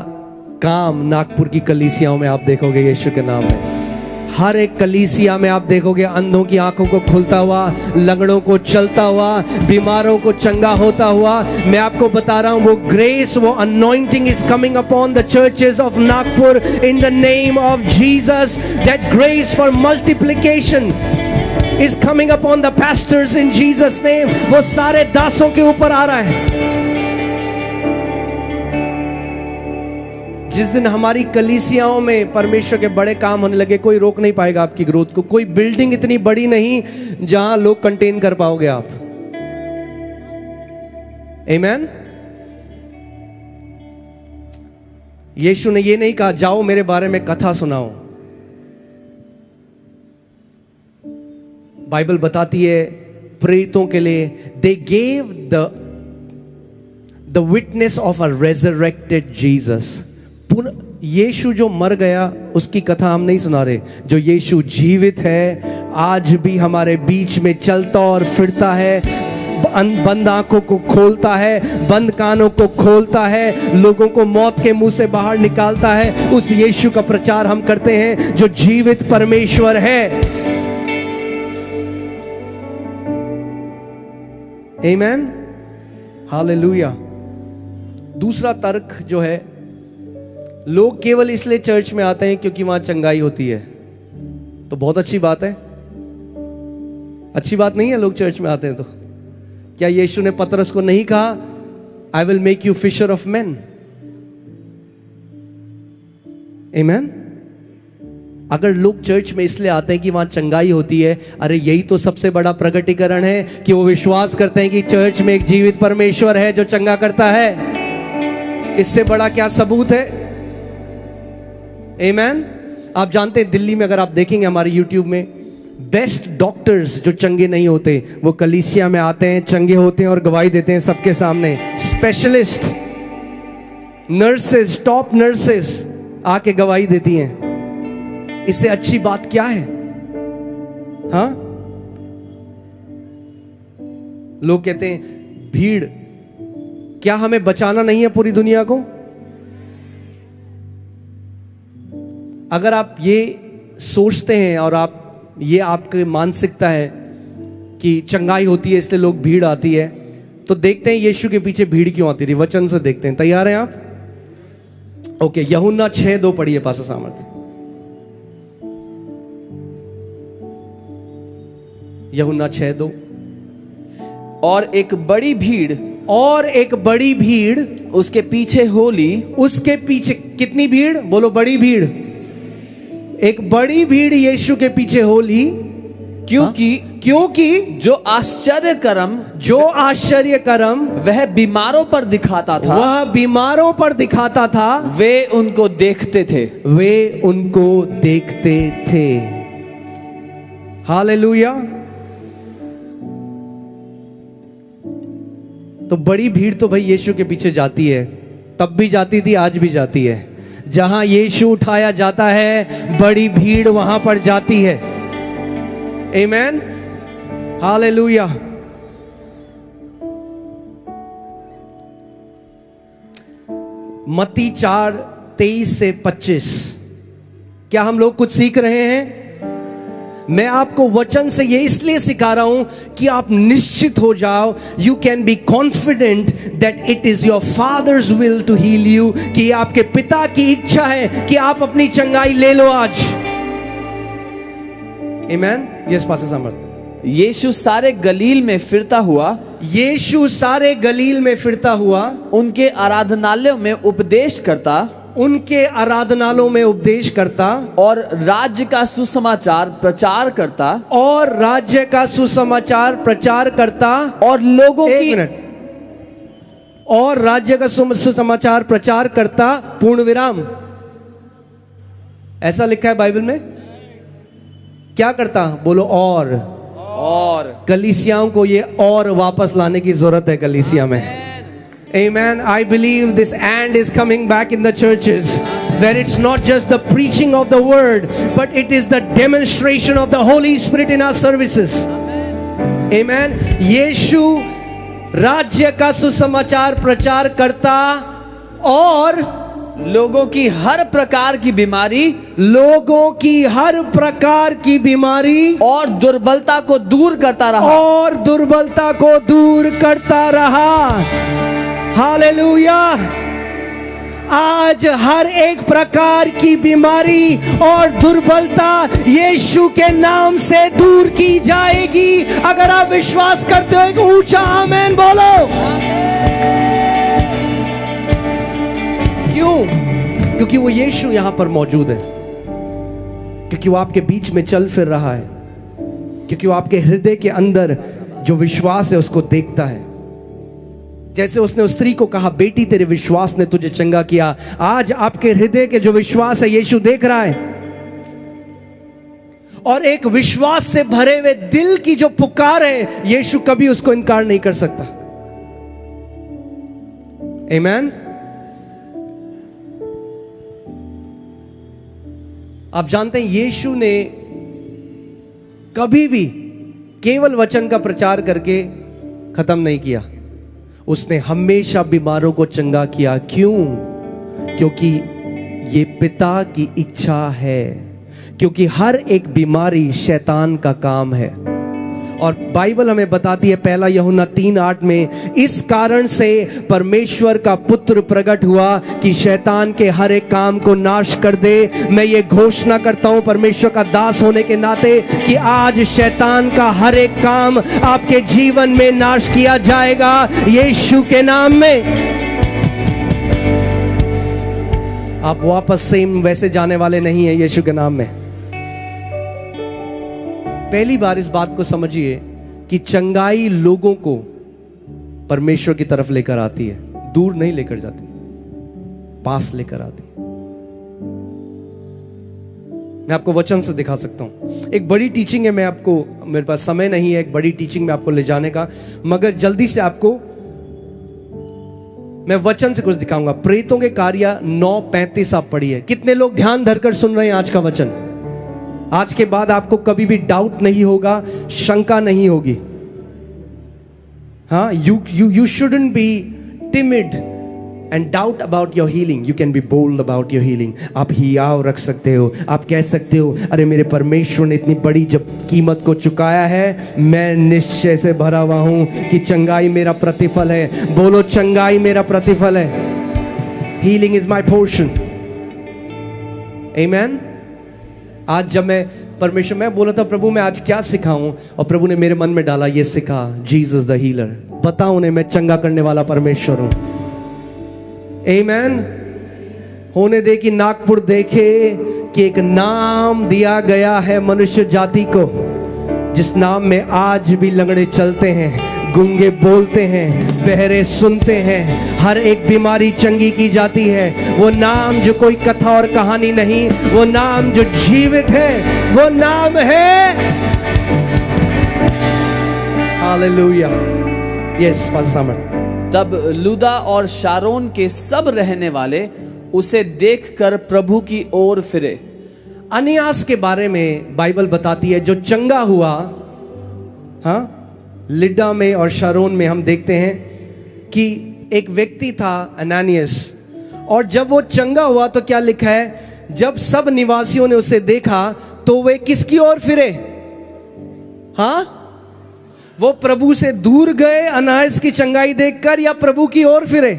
काम नागपुर की कलीसियाओं में आप देखोगे यीशु के नाम में। हर एक कलीसिया में आप देखोगे अंधों की आंखों को खुलता हुआ, लंगड़ों को चलता हुआ, बीमारों को चंगा होता हुआ। मैं आपको बता रहा हूं, वो ग्रेस, वो anointing is coming upon the churches of Nagpur in the name of Jesus. That grace for multiplication is coming upon the pastors in Jesus name। वो सारे दासों के ऊपर आ रहा है। जिस दिन हमारी कलीसियाओं में परमेश्वर के बड़े काम होने लगे, कोई रोक नहीं पाएगा आपकी ग्रोथ को। कोई बिल्डिंग इतनी बड़ी नहीं जहां लोग कंटेन कर पाओगे आप। आमीन। यीशु ने ये नहीं कहा जाओ मेरे बारे में कथा सुनाओ। बाइबल बताती है प्रेरितों के लिए they gave the witness of a resurrected Jesus. यीशु जो मर गया उसकी कथा हम नहीं सुना रहे, जो यीशु जीवित है, आज भी हमारे बीच में चलता और फिरता है, बंद आंखों को खोलता है, बंद कानों को खोलता है, लोगों को मौत के मुंह से बाहर निकालता है। उस यीशु का प्रचार हम करते हैं जो जीवित परमेश्वर है। आमीन, हालेलुया। दूसरा तर्क जो है, लोग केवल इसलिए चर्च में आते हैं क्योंकि वहां चंगाई होती है। तो बहुत अच्छी बात है, अच्छी बात नहीं है लोग चर्च में आते हैं तो? क्या यीशु ने पतरस को नहीं कहा I will make you fisher of man? आमीन। अगर लोग चर्च में इसलिए आते हैं कि वहां चंगाई होती है, अरे यही तो सबसे बड़ा प्रगटीकरण है कि वो विश्वास करते हैं कि चर्च में एक जीवित परमेश्वर है जो चंगा करता है। इससे बड़ा क्या सबूत है? आमीन। आप जानते हैं दिल्ली में अगर आप देखेंगे हमारे YouTube में, बेस्ट डॉक्टर्स जो चंगे नहीं होते वो कलीसिया में आते हैं, चंगे होते हैं और गवाही देते हैं सबके सामने। स्पेशलिस्ट नर्सेस, टॉप नर्सेस आके गवाही देती हैं। इससे अच्छी बात क्या है? हाँ, लोग कहते हैं भीड़, क्या हमें बचाना नहीं है पूरी दुनिया को? अगर आप ये सोचते हैं और आप ये आपकी मानसिकता है कि चंगाई होती है इसलिए लोग भीड़ आती है, तो देखते हैं यीशु के पीछे भीड़ क्यों आती थी। वचन से देखते हैं। तैयार हैं आप? ओके, यूहन्ना 6:2 पढ़िए पास्टर सामर्थ। यूहन्ना 6:2। और एक बड़ी भीड़ उसके पीछे हो ली। उसके पीछे कितनी भीड़? बोलो, बड़ी भीड़। एक बड़ी भीड़ यीशु के पीछे हो ली, क्योंकि जो आश्चर्य कर्म वह बीमारों पर दिखाता था, वे उनको देखते थे। हालेलुया। तो बड़ी भीड़ तो भाई यीशु के पीछे जाती है, तब भी जाती थी, आज भी जाती है। जहां यीशु उठाया जाता है बड़ी भीड़ वहां पर जाती है। आमीन, हालेलुया। मत्ती 4:23 से 25। क्या हम लोग कुछ सीख रहे हैं? मैं आपको वचन से ये इसलिए सिखा रहा हूं कि आप निश्चित हो जाओ, you can be confident that it is your father's will to heal you, कि आपके पिता की इच्छा है कि आप अपनी चंगाई ले लो आज। आमीन। यस पास्टर समर्थ। यीशु सारे गलील में फिरता हुआ उनके आराधनालयों में उपदेश करता और राज्य का सुसमाचार प्रचार करता और लोगों की राज्य का सुसमाचार प्रचार करता, पूर्ण विराम। ऐसा लिखा है बाइबल में। क्या करता? बोलो, और कलीसियाओं को ये और वापस लाने की जरूरत है कलीसिया में। Amen. I believe this and is coming back in the churches, where it's not just the preaching of the word, but it is the demonstration of the Holy Spirit in our services. Amen. यीशु राज्य का सुसमाचार प्रचार करता और लोगों की हर प्रकार की बीमारी और दुर्बलता को दूर करता रहा। हालेलुया। आज हर एक प्रकार की बीमारी और दुर्बलता यीशु के नाम से दूर की जाएगी। अगर आप विश्वास करते हो एक ऊंचा आमीन बोलो। क्यों? क्योंकि वो यीशु यहां पर मौजूद है, क्योंकि वो आपके बीच में चल फिर रहा है, क्योंकि वो आपके हृदय के अंदर जो विश्वास है उसको देखता है। जैसे उसने उस स्त्री को कहा, बेटी तेरे विश्वास ने तुझे चंगा किया। आज आपके हृदय के जो विश्वास है यीशु देख रहा है, और एक विश्वास से भरे हुए दिल की जो पुकार है यीशु कभी उसको इनकार नहीं कर सकता। आमेन। आप जानते हैं यीशु ने कभी भी केवल वचन का प्रचार करके खत्म नहीं किया, उसने हमेशा बीमारों को चंगा किया। क्यों? क्योंकि ये पिता की इच्छा है, क्योंकि हर एक बीमारी शैतान का काम है। और बाइबल हमें बताती है 1 यूहन्ना 3:8 में, इस कारण से परमेश्वर का पुत्र प्रकट हुआ कि शैतान के हर एक काम को नाश कर दे। मैं ये घोषणा करता हूं परमेश्वर का दास होने के नाते कि आज शैतान का हर एक काम आपके जीवन में नाश किया जाएगा यीशु के नाम में। आप वापस सेम वैसे जाने वाले नहीं है यीशु के नाम में। पहली बार इस बात को समझिए कि चंगाई लोगों को परमेश्वर की तरफ लेकर आती है, दूर नहीं लेकर जाती, पास लेकर आती है। मैं आपको वचन से दिखा सकता हूं। एक बड़ी टीचिंग है, मैं आपको, मेरे पास समय नहीं है एक बड़ी टीचिंग में आपको ले जाने का, मगर जल्दी से आपको मैं वचन से कुछ दिखाऊंगा। प्रेतों के कार्य 9:35 आप पढ़िए। कितने लोग ध्यान धरकर सुन रहे हैं आज का वचन? आज के बाद आपको कभी भी डाउट नहीं होगा, शंका नहीं होगी। हाँ, you shouldn't be timid and doubt about your healing. You can be bold about your healing. आप हियाव रख सकते हो, आप कह सकते हो अरे मेरे परमेश्वर ने इतनी बड़ी जब कीमत को चुकाया है, मैं निश्चय से भरा हुआ हूं कि चंगाई मेरा प्रतिफल है। बोलो, चंगाई मेरा प्रतिफल है। Healing is my portion. Amen. आज जब मैं बोला था प्रभु मैं आज क्या सिखाऊं, और प्रभु ने मेरे मन में डाला ये सिखा, जीसस द हीलर। बता उन्हें मैं चंगा करने वाला परमेश्वर हूं। आमेन। होने दे कि नागपुर देखे कि एक नाम दिया गया है मनुष्य जाति को, जिस नाम में आज भी लंगड़े चलते हैं, गूंगे बोलते हैं, बहरे सुनते हैं, हर एक बीमारी चंगी की जाती है। वो नाम जो कोई कथा और कहानी नहीं, वो नाम जो जीवित है, वो नाम है हालेलुया। यस पास्टर सामर। तब लुदा और शारोन के सब रहने वाले उसे देखकर प्रभु की ओर फिरे। अनियास के बारे में बाइबल बताती है जो चंगा हुआ। हाँ, लिडा में और शारोन में हम देखते हैं कि एक व्यक्ति था अनानियस, और जब वो चंगा हुआ तो क्या लिखा है, जब सब निवासियों ने उसे देखा तो वे किसकी ओर फिरे? हाँ, वो प्रभु से दूर गए अनायास की चंगाई देखकर, या प्रभु की ओर फिरे?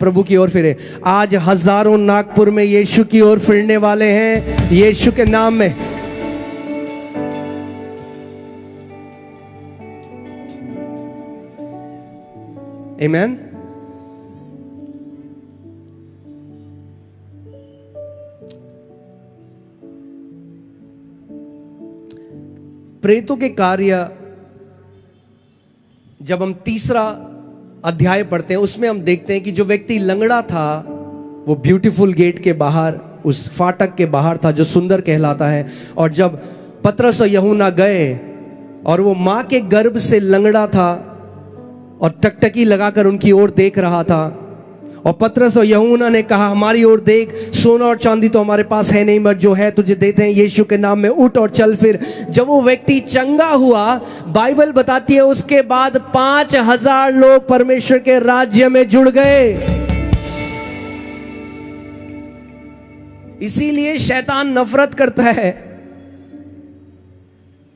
प्रभु की ओर फिरे। आज हजारों नागपुर में यीशु की ओर फिरने वाले हैं यीशु के नाम में। आमेन। प्रेतों के कार्य जब हम 3 अध्याय पढ़ते हैं, उसमें हम देखते हैं कि जो व्यक्ति लंगड़ा था वो ब्यूटीफुल गेट के बाहर, उस फाटक के बाहर था जो सुंदर कहलाता है। और जब पतरस और यूहन्ना गए और वो मां के गर्भ से लंगड़ा था और टकटकी लगाकर उनकी ओर देख रहा था, और पतरस और यूहन्ना ने कहा हमारी ओर देख, सोना और चांदी तो हमारे पास है नहीं, मगर जो है तुझे देते हैं, यीशु के नाम में उठ और चल फिर। जब वो व्यक्ति चंगा हुआ, बाइबल बताती है उसके बाद 5000 लोग परमेश्वर के राज्य में जुड़ गए। इसीलिए शैतान नफरत करता है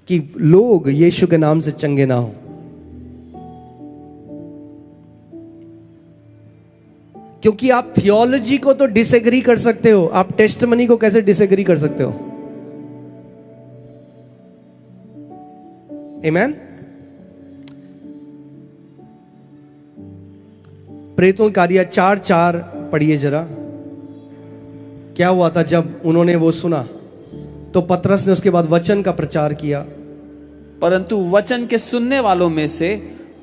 कि लोग यीशु के नाम से चंगे ना हो, क्योंकि आप थियोलॉजी को तो डिसएग्री कर सकते हो, आप टेस्टमनी को कैसे डिसएग्री कर सकते हो? आमेन। प्रेतों कार्य 4:4 पढ़िए जरा। क्या हुआ था जब उन्होंने वो सुना तो पतरस ने उसके बाद वचन का प्रचार किया, परंतु वचन के सुनने वालों में से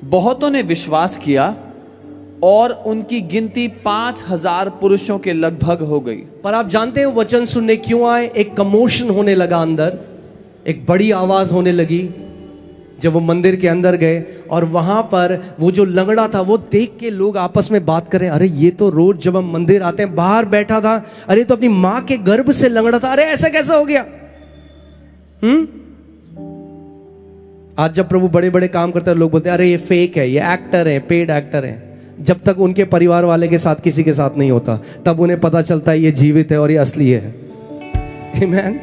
बहुतों ने विश्वास किया और उनकी गिनती 5000 पुरुषों के लगभग हो गई। पर आप जानते हैं वचन सुनने क्यों आए? एक कमोशन होने लगा अंदर, एक बड़ी आवाज होने लगी जब वो मंदिर के अंदर गए और वहां पर वो जो लंगड़ा था वो देख के लोग आपस में बात करें, अरे ये तो रोज जब हम मंदिर आते हैं बाहर बैठा था, अरे तो अपनी माँ के गर्भ से लंगड़ा था, अरे ऐसा कैसा हो गया। आज जब प्रभु बड़े बड़े काम करते हैं लोग बोलते हैं अरे ये फेक है, ये एक्टर है, पेड एक्टर है। जब तक उनके परिवार वाले के साथ किसी के साथ नहीं होता तब उन्हें पता चलता है ये जीवित है और ये असली है। Amen.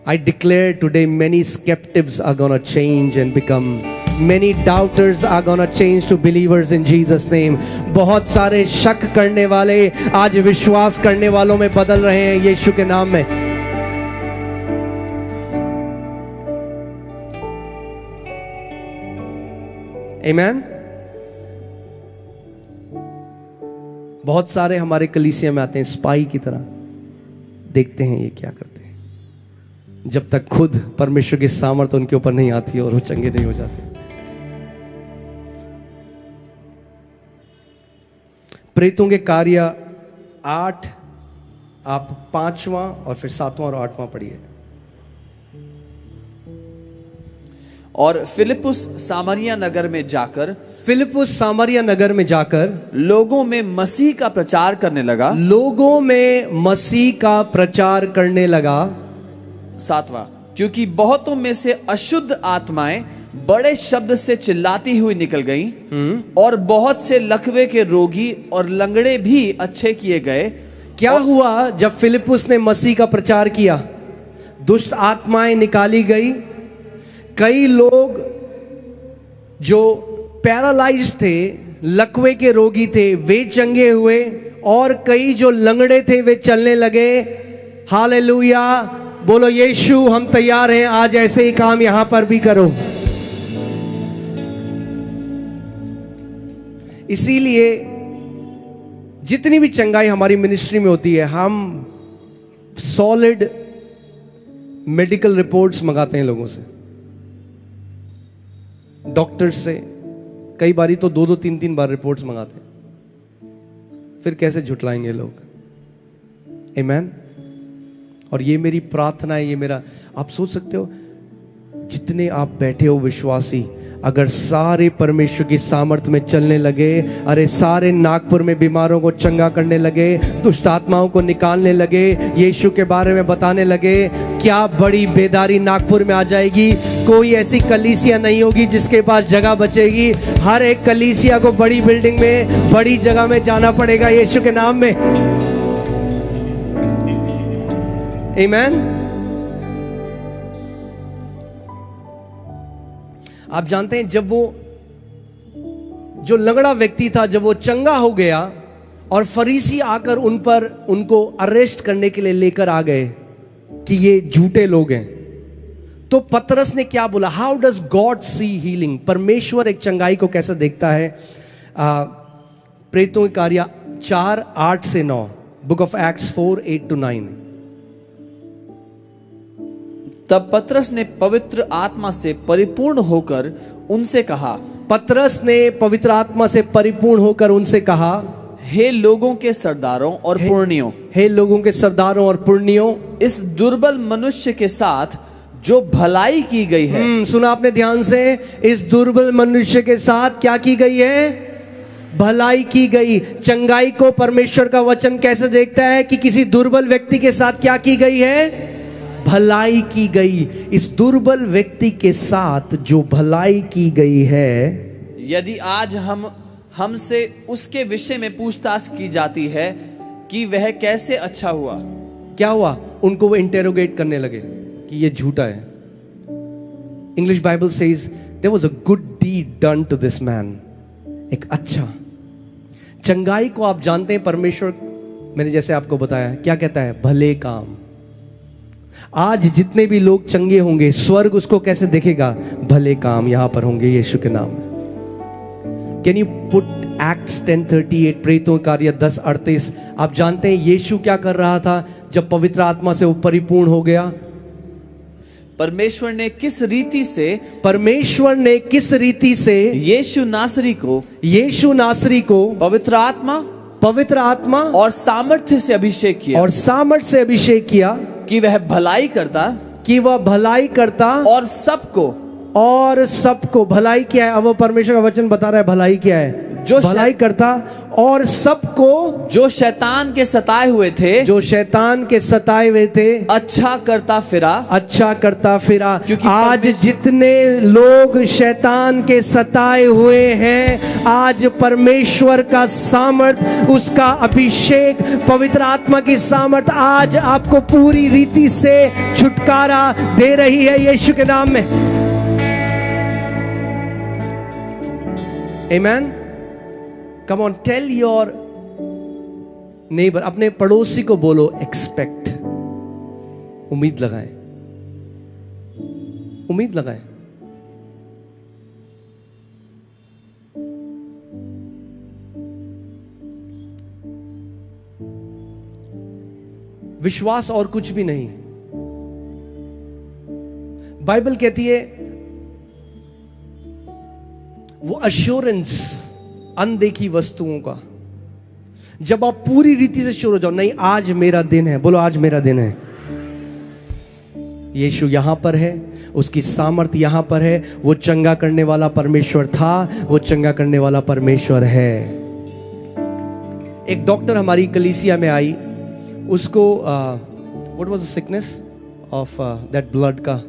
I declare today many skeptics are gonna change and become, many doubters are gonna change to believers in Jesus name. बहुत सारे शक करने वाले आज विश्वास करने वालों में बदल रहे हैं यीशु के नाम में। Amen. बहुत सारे हमारे कलीसिया में आते हैं स्पाई की तरह, देखते हैं ये क्या करते हैं, जब तक खुद परमेश्वर की सामर्थ उनके ऊपर नहीं आती और वो चंगे नहीं हो जाते। प्रेतों के कार्य 8, आप 5वां और फिर 7वां और 8वां पढ़िए। और फिलिपुस सामरिया नगर में जाकर लोगों में मसीह का प्रचार करने लगा। 7वां, क्योंकि बहुतों में से अशुद्ध आत्माएं बड़े शब्द से चिल्लाती हुई निकल गईं और बहुत से लकवे के रोगी और लंगड़े भी अच्छे किए गए। क्या हुआ जब फिलिपुस ने मसीह का प्रचार किया? दुष्ट आत्माएं निकाली गई, कई लोग जो पैरालाइज थे, लकवे के रोगी थे, वे चंगे हुए और कई जो लंगड़े थे वे चलने लगे। हालेलुया, बोलो यीशु हम तैयार हैं, आज ऐसे ही काम यहां पर भी करो। इसीलिए जितनी भी चंगाई हमारी मिनिस्ट्री में होती है, हम सॉलिड मेडिकल रिपोर्ट्स मंगाते हैं लोगों से, डॉक्टर्स से। कई बारी तो 2-2, 3-3 बार रिपोर्ट्स मंगाते हैं, फिर कैसे झुटलाएंगे लोग। आमीन। और ये मेरी प्रार्थना है, ये मेरा, आप सोच सकते हो जितने आप बैठे हो विश्वासी, अगर सारे परमेश्वर की सामर्थ्य में चलने लगे, अरे सारे नागपुर में बीमारों को चंगा करने लगे, दुष्ट आत्माओं को निकालने लगे, यीशु के बारे में बताने लगे, क्या बड़ी बेदारी नागपुर में आ जाएगी। कोई ऐसी कलीसिया नहीं होगी जिसके पास जगह बचेगी। हर एक कलीसिया को बड़ी बिल्डिंग में, बड़ी जगह में जाना पड़ेगा यीशु के नाम में। आमीन। आप जानते हैं जब वो जो लंगड़ा व्यक्ति था, जब वो चंगा हो गया और फरीसी आकर उनको अरेस्ट करने के लिए लेकर आ गए कि ये झूठे लोग हैं, तो पतरस ने क्या बोला? How does God see healing? परमेश्वर एक चंगाई को कैसे देखता है? प्रेतों के कार्य 4:8-9, बुक ऑफ एक्ट्स 4:8-9। तब पतरस ने पवित्र आत्मा से परिपूर्ण होकर उनसे कहा, हे लोगों के सरदारों और पुरनियों, इस दुर्बल मनुष्य के साथ जो भलाई की गई है। सुना आपने ध्यान से? इस दुर्बल मनुष्य के साथ क्या की गई है? भलाई की गई। चंगाई को परमेश्वर का वचन कैसे देखता है कि किसी दुर्बल व्यक्ति के साथ क्या की गई है? भलाई की गई। इस दुर्बल व्यक्ति के साथ जो भलाई की गई है, यदि आज हमसे उसके विषय में पूछताछ की जाती है कि वह कैसे अच्छा हुआ, क्या हुआ? उनको वो इंटेरोगेट करने लगे कि ये झूठा है। English Bible says there was a good deed done to this man. एक अच्छा चंगाई को आप जानते हैं परमेश्वर, मैंने जैसे आपको बताया, क्या कहता है? भले काम। आज जितने भी लोग चंगे होंगे, स्वर्ग उसको कैसे देखेगा? भले काम यहां पर होंगे यीशु के नाम में। कैन यू पुट एक्ट्स 10:38, प्रेतों कार्य 10:38। आप जानते हैं यीशु क्या कर रहा था जब पवित्र आत्मा से वो परिपूर्ण हो गया? परमेश्वर ने किस रीति से यीशु नासरी को पवित्र आत्मा और सामर्थ्य से अभिषेक किया कि वह भलाई करता और और सबको, भलाई क्या है? अब वो परमेश्वर का वचन बता रहा है भलाई क्या है। जो भलाई करता और सबको, जो शैतान के सताए हुए थे, जो शैतान के सताए हुए थे, अच्छा करता फिरा। अच्छा करता फिरा। क्योंकि आज जितने लोग शैतान के सताए हुए हैं, आज परमेश्वर का सामर्थ, उसका अभिषेक, पवित्र आत्मा की सामर्थ आज आपको पूरी रीति से छुटकारा दे रही है यीशु के नाम में। आमीन। Come on, tell your neighbour, अपने पड़ोसी को बोलो एक्सपेक्ट, उम्मीद लगाएं, उम्मीद लगाएं। विश्वास और कुछ भी नहीं। बाइबल कहती है वो अश्योरेंस अनदेखी वस्तुओं का, जब आप पूरी रीति से श्योर हो जाओ, नहीं आज मेरा दिन है, बोलो आज मेरा दिन है। यीशु यहां पर है, उसकी सामर्थ यहां पर है, वो चंगा करने वाला परमेश्वर था, वो चंगा करने वाला परमेश्वर है। एक डॉक्टर हमारी कलीसिया में आई, उसको what was the sickness of that blood का,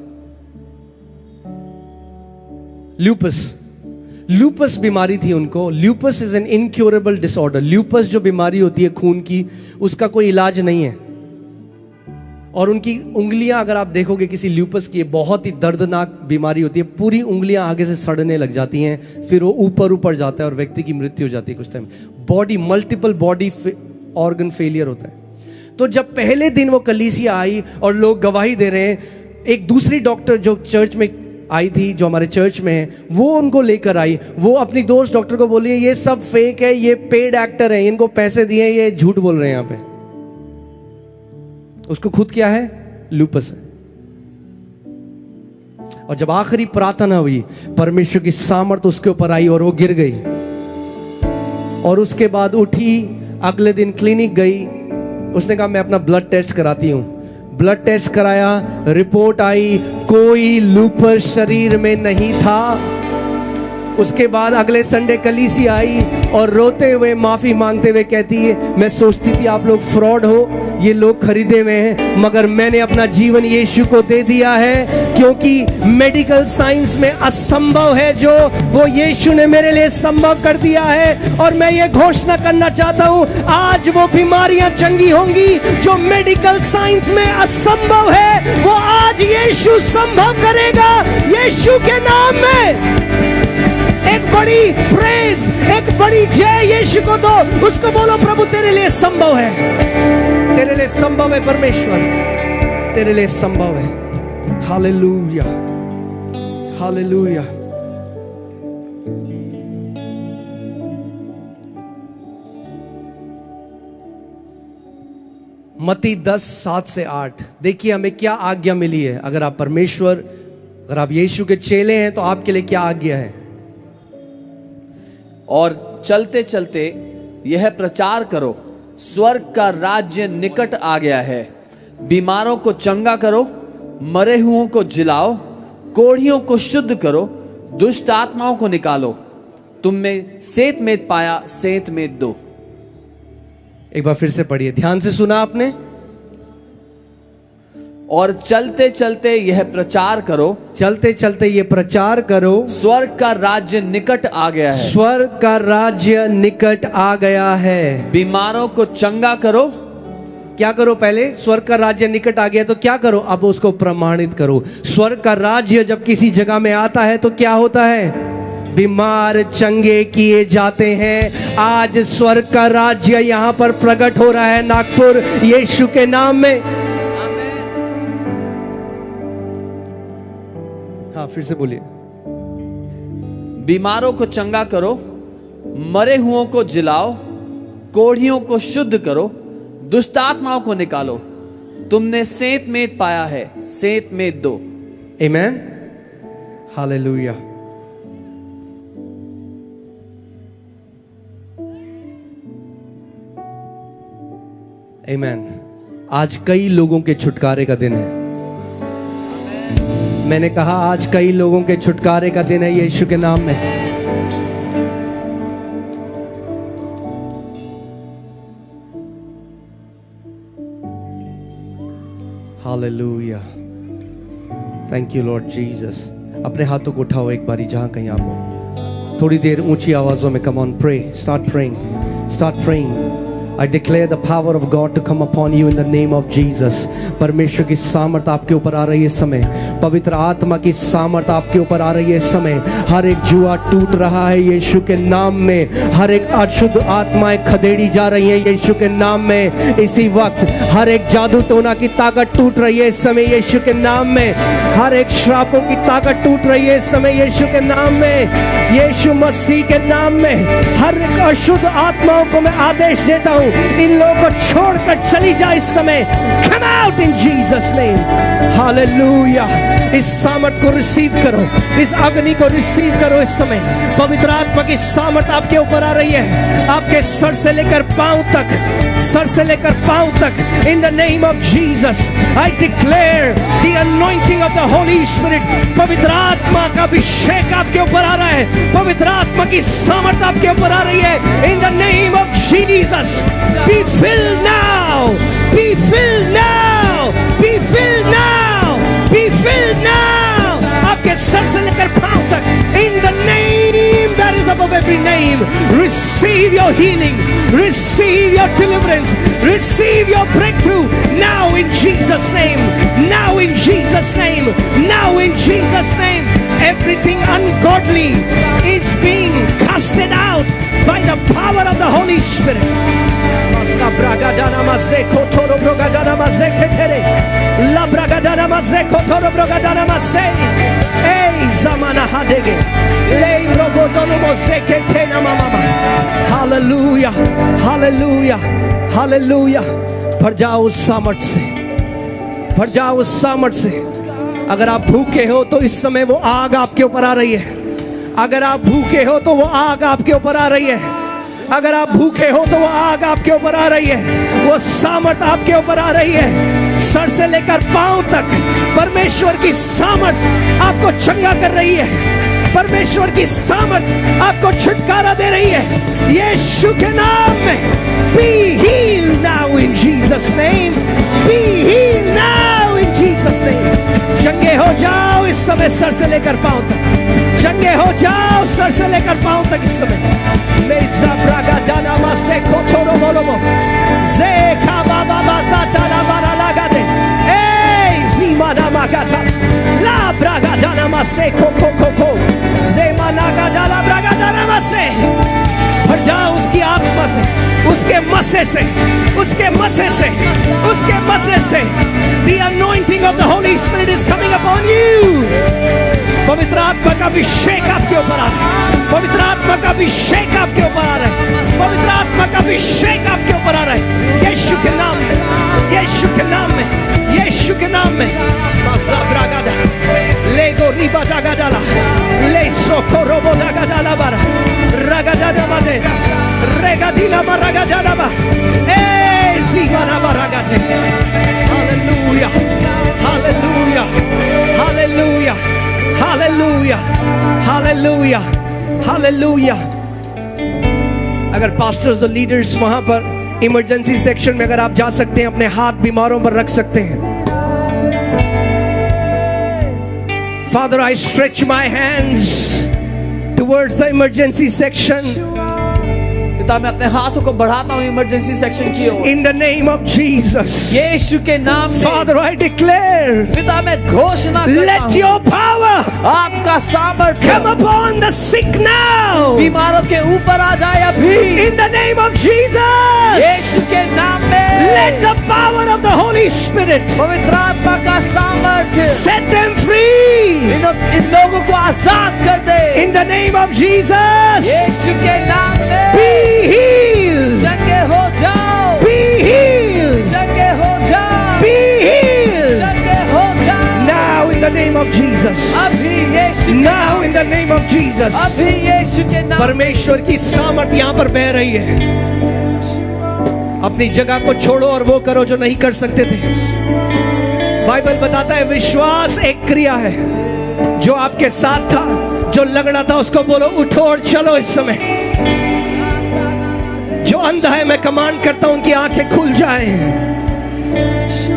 ल्यूपस बीमारी थी उनको। Lupus is an incurable disorder. Lupus जो बीमारी होती है खून की, उसका कोई इलाज नहीं है। और उनकी उंगलियां अगर आप देखोगे किसी ल्यूपस की, बहुत ही दर्दनाक बीमारी होती है, पूरी उंगलियां आगे से सड़ने लग जाती हैं, फिर वो ऊपर जाता है और व्यक्ति की मृत्यु हो जाती है कुछ time. Body, multiple body organ failure होता है। तो जब पहले दिन वो कलीसिया आई और लोग गवाही दे रहे हैं, एक दूसरी डॉक्टर जो चर्च में आई थी, जो हमारे चर्च में है, वो उनको लेकर आई। वो अपनी दोस्त डॉक्टर को बोली ये सब फेक है, ये पेड एक्टर है, इनको पैसे दिए, ये झूठ बोल रहे हैं यहां पे। उसको खुद क्या है? लूपस है। और जब आखिरी प्रार्थना हुई, परमेश्वर की सामर्थ उसके ऊपर आई और वो गिर गई। और उसके बाद उठी, अगले दिन क्लिनिक गई, उसने कहा मैं अपना ब्लड टेस्ट कराती हूं। ब्लड टेस्ट कराया, रिपोर्ट आई, कोई लूपस शरीर में नहीं था। उसके बाद अगले संडे कलीसिया आई और रोते हुए माफी मांगते हुए कहती है मैं सोचती थी आप लोग फ्रॉड हो, ये लोग खरीदे हुए हैं, मगर मैंने अपना जीवन यीशु को दे दिया है, क्योंकि मेडिकल साइंस में असंभव है जो वो यीशु ने मेरे लिए संभव कर दिया है। और मैं ये घोषणा करना चाहता हूं, आज वो बीमारियां चंगी होंगी जो मेडिकल साइंस में असंभव है, वो आज यीशु संभव करेगा यीशु के नाम में। एक बड़ी प्रेज, एक बड़ी जय यीशु को दो। उसको बोलो प्रभु तेरे लिए संभव है, तेरे लिए संभव है परमेश्वर, तेरे लिए संभव है। Hallelujah, hallelujah. मत्ती 10:7-8 देखिए हमें क्या आज्ञा मिली है। अगर आप परमेश्वर, अगर आप यीशु के चेले हैं तो आपके लिए क्या आज्ञा है? और चलते चलते यह प्रचार करो, स्वर्ग का राज्य निकट आ गया है। बीमारों को चंगा करो, मरे हुओं को जिलाओ, कोढ़ियों को शुद्ध करो, दुष्ट आत्माओं को निकालो। तुम में सेत मेद पाया, सेत मेद दो। एक बार फिर से पढ़िए, ध्यान से सुना आपने। और चलते चलते यह प्रचार करो, चलते चलते ये प्रचार करो, स्वर्ग का राज्य निकट आ गया है। स्वर्ग का राज्य निकट आ गया है। बीमारों को चंगा करो। क्या करो? पहले स्वर्ग का राज्य निकट आ गया तो क्या करो? अब उसको प्रमाणित करो। स्वर्ग का राज्य जब किसी जगह में आता है तो क्या होता है? बीमार चंगे किए जाते हैं। आज स्वर्ग का राज्य यहां पर प्रकट हो रहा है नागपुर यीशु के नाम में। हाँ, फिर से बोलिए। बीमारों को चंगा करो, मरे हुओं को जिलाओ, कोढ़ियों को शुद्ध करो, दुष्ट आत्माओं को निकालो। तुमने सेत मेद पाया है, सेत मेद दो। आमेन, हालेलुया। आमेन। आज कई लोगों के छुटकारे का दिन है। मैंने कहा आज कई लोगों के छुटकारे का दिन है यीशु के नाम में। Hallelujah, thank you Lord Jesus. अपने हाथों को उठाओ एक बारी जहां कहीं आप हो, थोड़ी देर ऊंची आवाजों में come on pray, start praying. I declare the power of God to come upon you in the name of Jesus. परमेश्वर की सामर्थ आपके ऊपर आ रही है इस समय, पवित्र आत्मा की सामर्थ आपके ऊपर आ रही है इस समय। हर एक जुआ टूट रहा है यीशु के नाम में, हर एक अशुद्ध आत्माएं खदेड़ी जा रही हैं यीशु के नाम में। इसी वक्त हर एक जादू टोना की ताकत टूट रही है इस समय यीशु के नाम में। हर एक श्रापों की ताकत टूट रही है इस समय यीशु के नाम में, यीशु मसीह के नाम में। हर एक अशुद्ध आत्माओं को मैं आदेश देता हूं, इन लोगों को छोड़कर चली जाए इस समय। Come out in Jesus name. Hallelujah. इस सामर्थ को रिसीव करो, इस अग्नि को रिसीव करो इस समय। पवित्र आत्मा की सामर्थ आपके ऊपर आ रही है, आपके सर से लेकर पांव तक, सर से लेकर पांव तक। In the name of Jesus, I declare the anointing of the Holy Spirit. पवित्र आत्मा का अभिषेक आपके ऊपर आ रहा है, पवित्र आत्मा की सामर्थ आपके ऊपर आ रही है। In the name of Jesus, be filled now, be filled now, be filled now, be filled now. आपके सर से लेकर पांव तक, in the name that is above every name, receive your healing, receive your deliverance, receive your breakthrough now in Jesus name, now in Jesus name, now in Jesus name. Everything ungodly is being casted out by the power of the Holy Spirit. Bragadana mazeko toro bragadana mazeke tere la bragadana mazeko toro bragadana mazei ei zamana hadege lei rogodono mazeke tena mama. Hallelujah, hallelujah, hallelujah. भर जाओ उस सामर्थ से, भर जाओ उस सामर्थ से। अगर आप भूखे हो तो इस समय वो आग आपके ऊपर आ रही है, अगर आप भूखे हो तो वो आग आपके ऊपर आ रही है, अगर आप भूखे हो तो वो आग आपके ऊपर आ रही है, वो सामर्थ आपके ऊपर आ रही है। सर से लेकर पांव तक परमेश्वर की सामर्थ आपको चंगा कर रही है, परमेश्वर की सामर्थ आपको छुटकारा दे रही है यीशु के नाम में। Be healed now in Jesus name, be healed now in Jesus name. चंगे हो जाओ इस समय सर से लेकर पांव तक, चंगे हो जाओ सर से लेकर पांव तक इस समय। लेज़ा ब्रागा जाना मासे कोठोरो बोलोमो ज़ेखा बाबा बासा ताला बारा लगा दे ए ज़ीमाना मागाता ला ब्रागा जाना मासे को ज़ेमा लगा डाला ब्रागा जाना मासे। भर जाओ उसकी आत्मा से, उसके मसे से, उसके मसे से, उसके मसे से। The anointing of the Holy Spirit is coming upon you. पवित्र आत्मा का अभिषेक आपके ऊपर आ रहा है, पवित्र आत्मा का अभिषेक आपके ऊपर आ रहा है, पवित्र आत्मा का अभिषेक आपके ऊपर आ रहा है यीशु के नाम में, यीशु के नाम में, यीशु के नाम में। माज़ाब्रागादा लेगो रिबा डागाडाला ले सोकोरोबो डागाडाला बारा रागाडाला बादे रेगादिला बारागाडाला बा ए ज़ीगाना बारागाते। Hallelujah, hallelujah, hallelujah, hallelujah, hallelujah, hallelujah. अगर पास्टर्स और लीडर्स वहां पर इमरजेंसी सेक्शन में अगर आप जा सकते हैं, अपने हाथ बीमारों पर रख सकते हैं। Father, I stretch my hands towards the emergency section. पिता मैं अपने हाथों को बढ़ाता हूँ इमरजेंसी सेक्शन की ओर। In the name of Jesus. यीशु के नाम में। Father, I declare. पिता मैं घोषणा करता हूँ। Let your power. आपका सामर्थ्य। Come upon the sick now. बीमारों के ऊपर आ जाए अभी। In the name of Jesus. यीशु के नाम में। Let the power of the Holy Spirit. पवित्र आत्मा का सामर्थ्य। Set them free. इन लोगों को आजाद कर दे। In the name of Jesus. यीशु के नाम में। Be healed. चंगे हो जाओ। Be healed. चंगे हो जाओ। Be healed. चंगे हो जाओ। Now in the name of Jesus. अभी यीशु। Now in the name of Jesus. अभी यीशु के नाम। परमेश्वर की सामर्थ यहाँ पर बह रही है। अपनी जगह को छोड़ो और वो करो जो नहीं कर सकते थे। बाइबल बताता है विश्वास एक क्रिया है। जो आपके साथ था, जो लगड़ा था, उसको बोलो उठो और चलो इस समय। जो अंधा है मैं कमांड करता हूं उनकी आंखें खुल जाएं,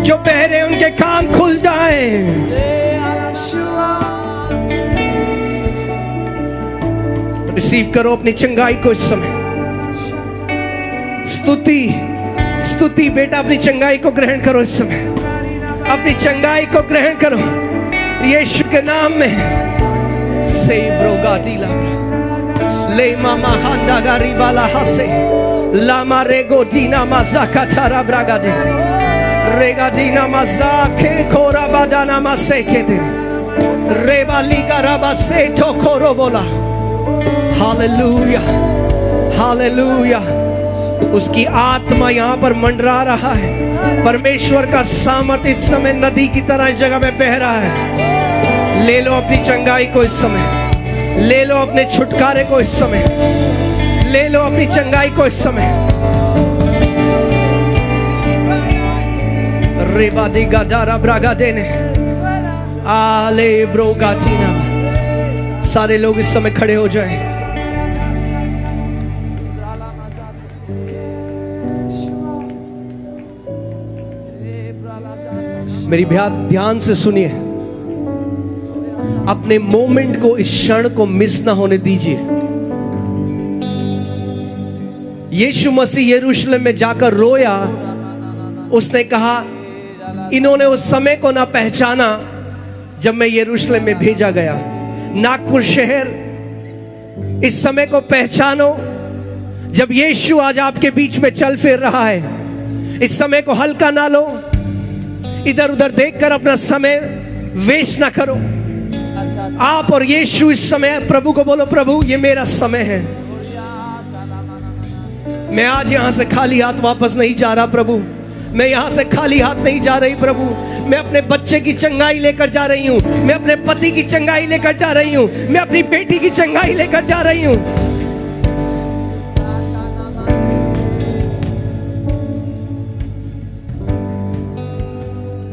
जो बहरे उनके कान खुल जाएं। रिसीव करो अपनी चंगाई को इस समय। स्तुति बेटा, अपनी चंगाई को ग्रहण करो इस समय। अपनी चंगाई को ग्रहण करो यीशु के नाम में। से ब्रोगाटीला ले मामा हांडा गारी बाला हसे लामा रेगो दीना मजा कचारा ब्रागादे रेगा दीना मजा के कोरा बादाना मसे के दे रेबा लीगा रबा से ठोकोरो बोला। Hallelujah, hallelujah. उसकी आत्मा यहाँ पर मंडरा रहा है। परमेश्वर का सामर्थ इस समय नदी की तरह इस जगह में बह रहा है। ले लो अपनी चंगाई को इस समय, ले लो अपने छुटकारे को इस समय, ले लो अपनी चंगाई को इस समय। रेबा दी गादारा ब्रागा देने आले ब्रोगाटीना। सारे लोग इस समय खड़े हो जाएं। मेरी ध्यान से सुनिए। अपने मोमेंट को, इस क्षण को मिस ना होने दीजिए। यीशु मसीह यरूशलेम में जाकर रोया। उसने कहा इन्होंने उस समय को ना पहचाना जब मैं यरूशलेम में भेजा गया। नागपुर शहर, इस समय को पहचानो जब यीशु आज आपके बीच में चल फिर रहा है। इस समय को हल्का ना लो। इधर उधर देखकर अपना समय वेस्ट ना करो। आप और यीशु इस समय प्रभु को बोलो, प्रभु ये मेरा समय है। मैं आज यहां से खाली हाथ वापस नहीं जा रहा प्रभु। मैं यहां से खाली हाथ नहीं जा रही प्रभु। मैं अपने बच्चे की चंगाई लेकर जा रही हूं। मैं अपने पति की चंगाई लेकर जा रही हूं। मैं अपनी बेटी की चंगाई लेकर जा रही हूं।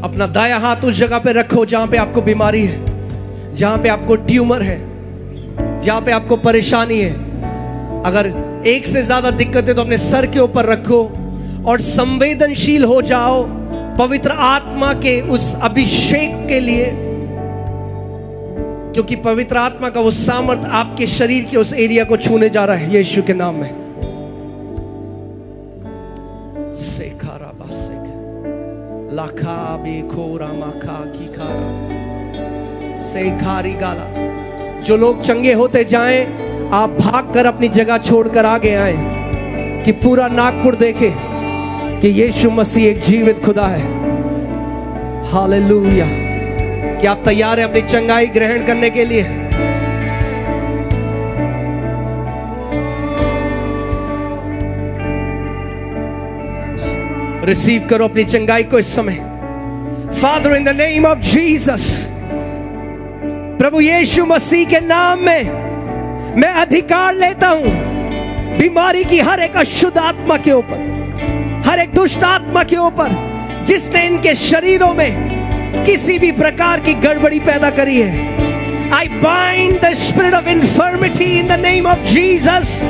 अपना दाया हाथ उस जगह पे रखो जहां पे आपको बीमारी है, जहां पे आपको ट्यूमर है, जहां पे आपको परेशानी है। अगर एक से ज्यादा दिक्कत है तो अपने सर के ऊपर रखो और संवेदनशील हो जाओ पवित्र आत्मा के उस अभिषेक के लिए, क्योंकि पवित्र आत्मा का वो सामर्थ आपके शरीर के उस एरिया को छूने जा रहा है यीशु के नाम में। लाखा बेखोरा माखा की खारा से खारी गाला। जो लोग चंगे होते जाएं, आप भागकर अपनी जगह छोड़कर आगे आए कि पूरा नागपुर देखे कि यीशु मसीह एक जीवित खुदा है। हालेलुया। क्या आप तैयार हैं अपनी चंगाई ग्रहण करने के लिए? रिसीव करो अपनी चंगाई को इस समय। Father in the name of Jesus, प्रभु यीशु मसीह के नाम में मैं अधिकार लेता हूं बीमारी की हर एक अशुद्ध आत्मा के ऊपर, हर एक दुष्ट आत्मा के ऊपर जिसने इनके शरीरों में किसी भी प्रकार की गड़बड़ी पैदा करी है। I bind the spirit of infirmity in the name of Jesus.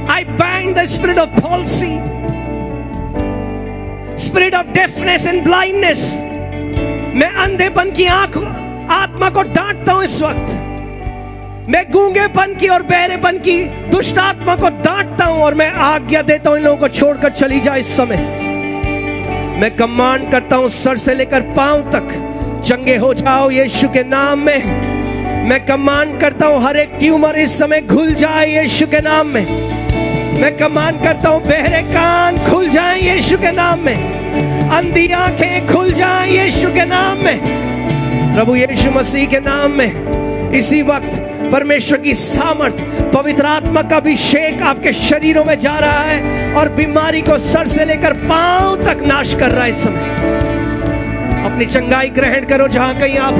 I bind the spirit of palsy, spirit of deafness and blindness. मैं अंधेपन की आत्मा को डांटता हूं इस वक्त। मैं गूंगेपन की और बहरेपन की दुष्ट आत्मा को डांटता हूं और मैं आज्ञा देता हूं इन लोगों को छोड़कर चली जाए इस समय। मैं कमांड करता हूं सर से लेकर पांव तक चंगे हो जाओ यीशु के नाम में। मैं कमांड करता हूं हर एक ट्यूमर इस समय खुल जाए यीशु के नाम में। मैं कमांड करता हूं बहरे कान खुल जाएं यीशु के नाम में। अंधी आंखें खुल जाएं यीशु के नाम में। प्रभु यीशु मसीह के नाम में इसी वक्त परमेश्वर की सामर्थ, पवित्र आत्मा का अभिषेक आपके शरीरों में जा रहा है और बीमारी को सर से लेकर पांव तक नाश कर रहा है इस समय। अपनी चंगाई ग्रहण करो जहां कहीं आप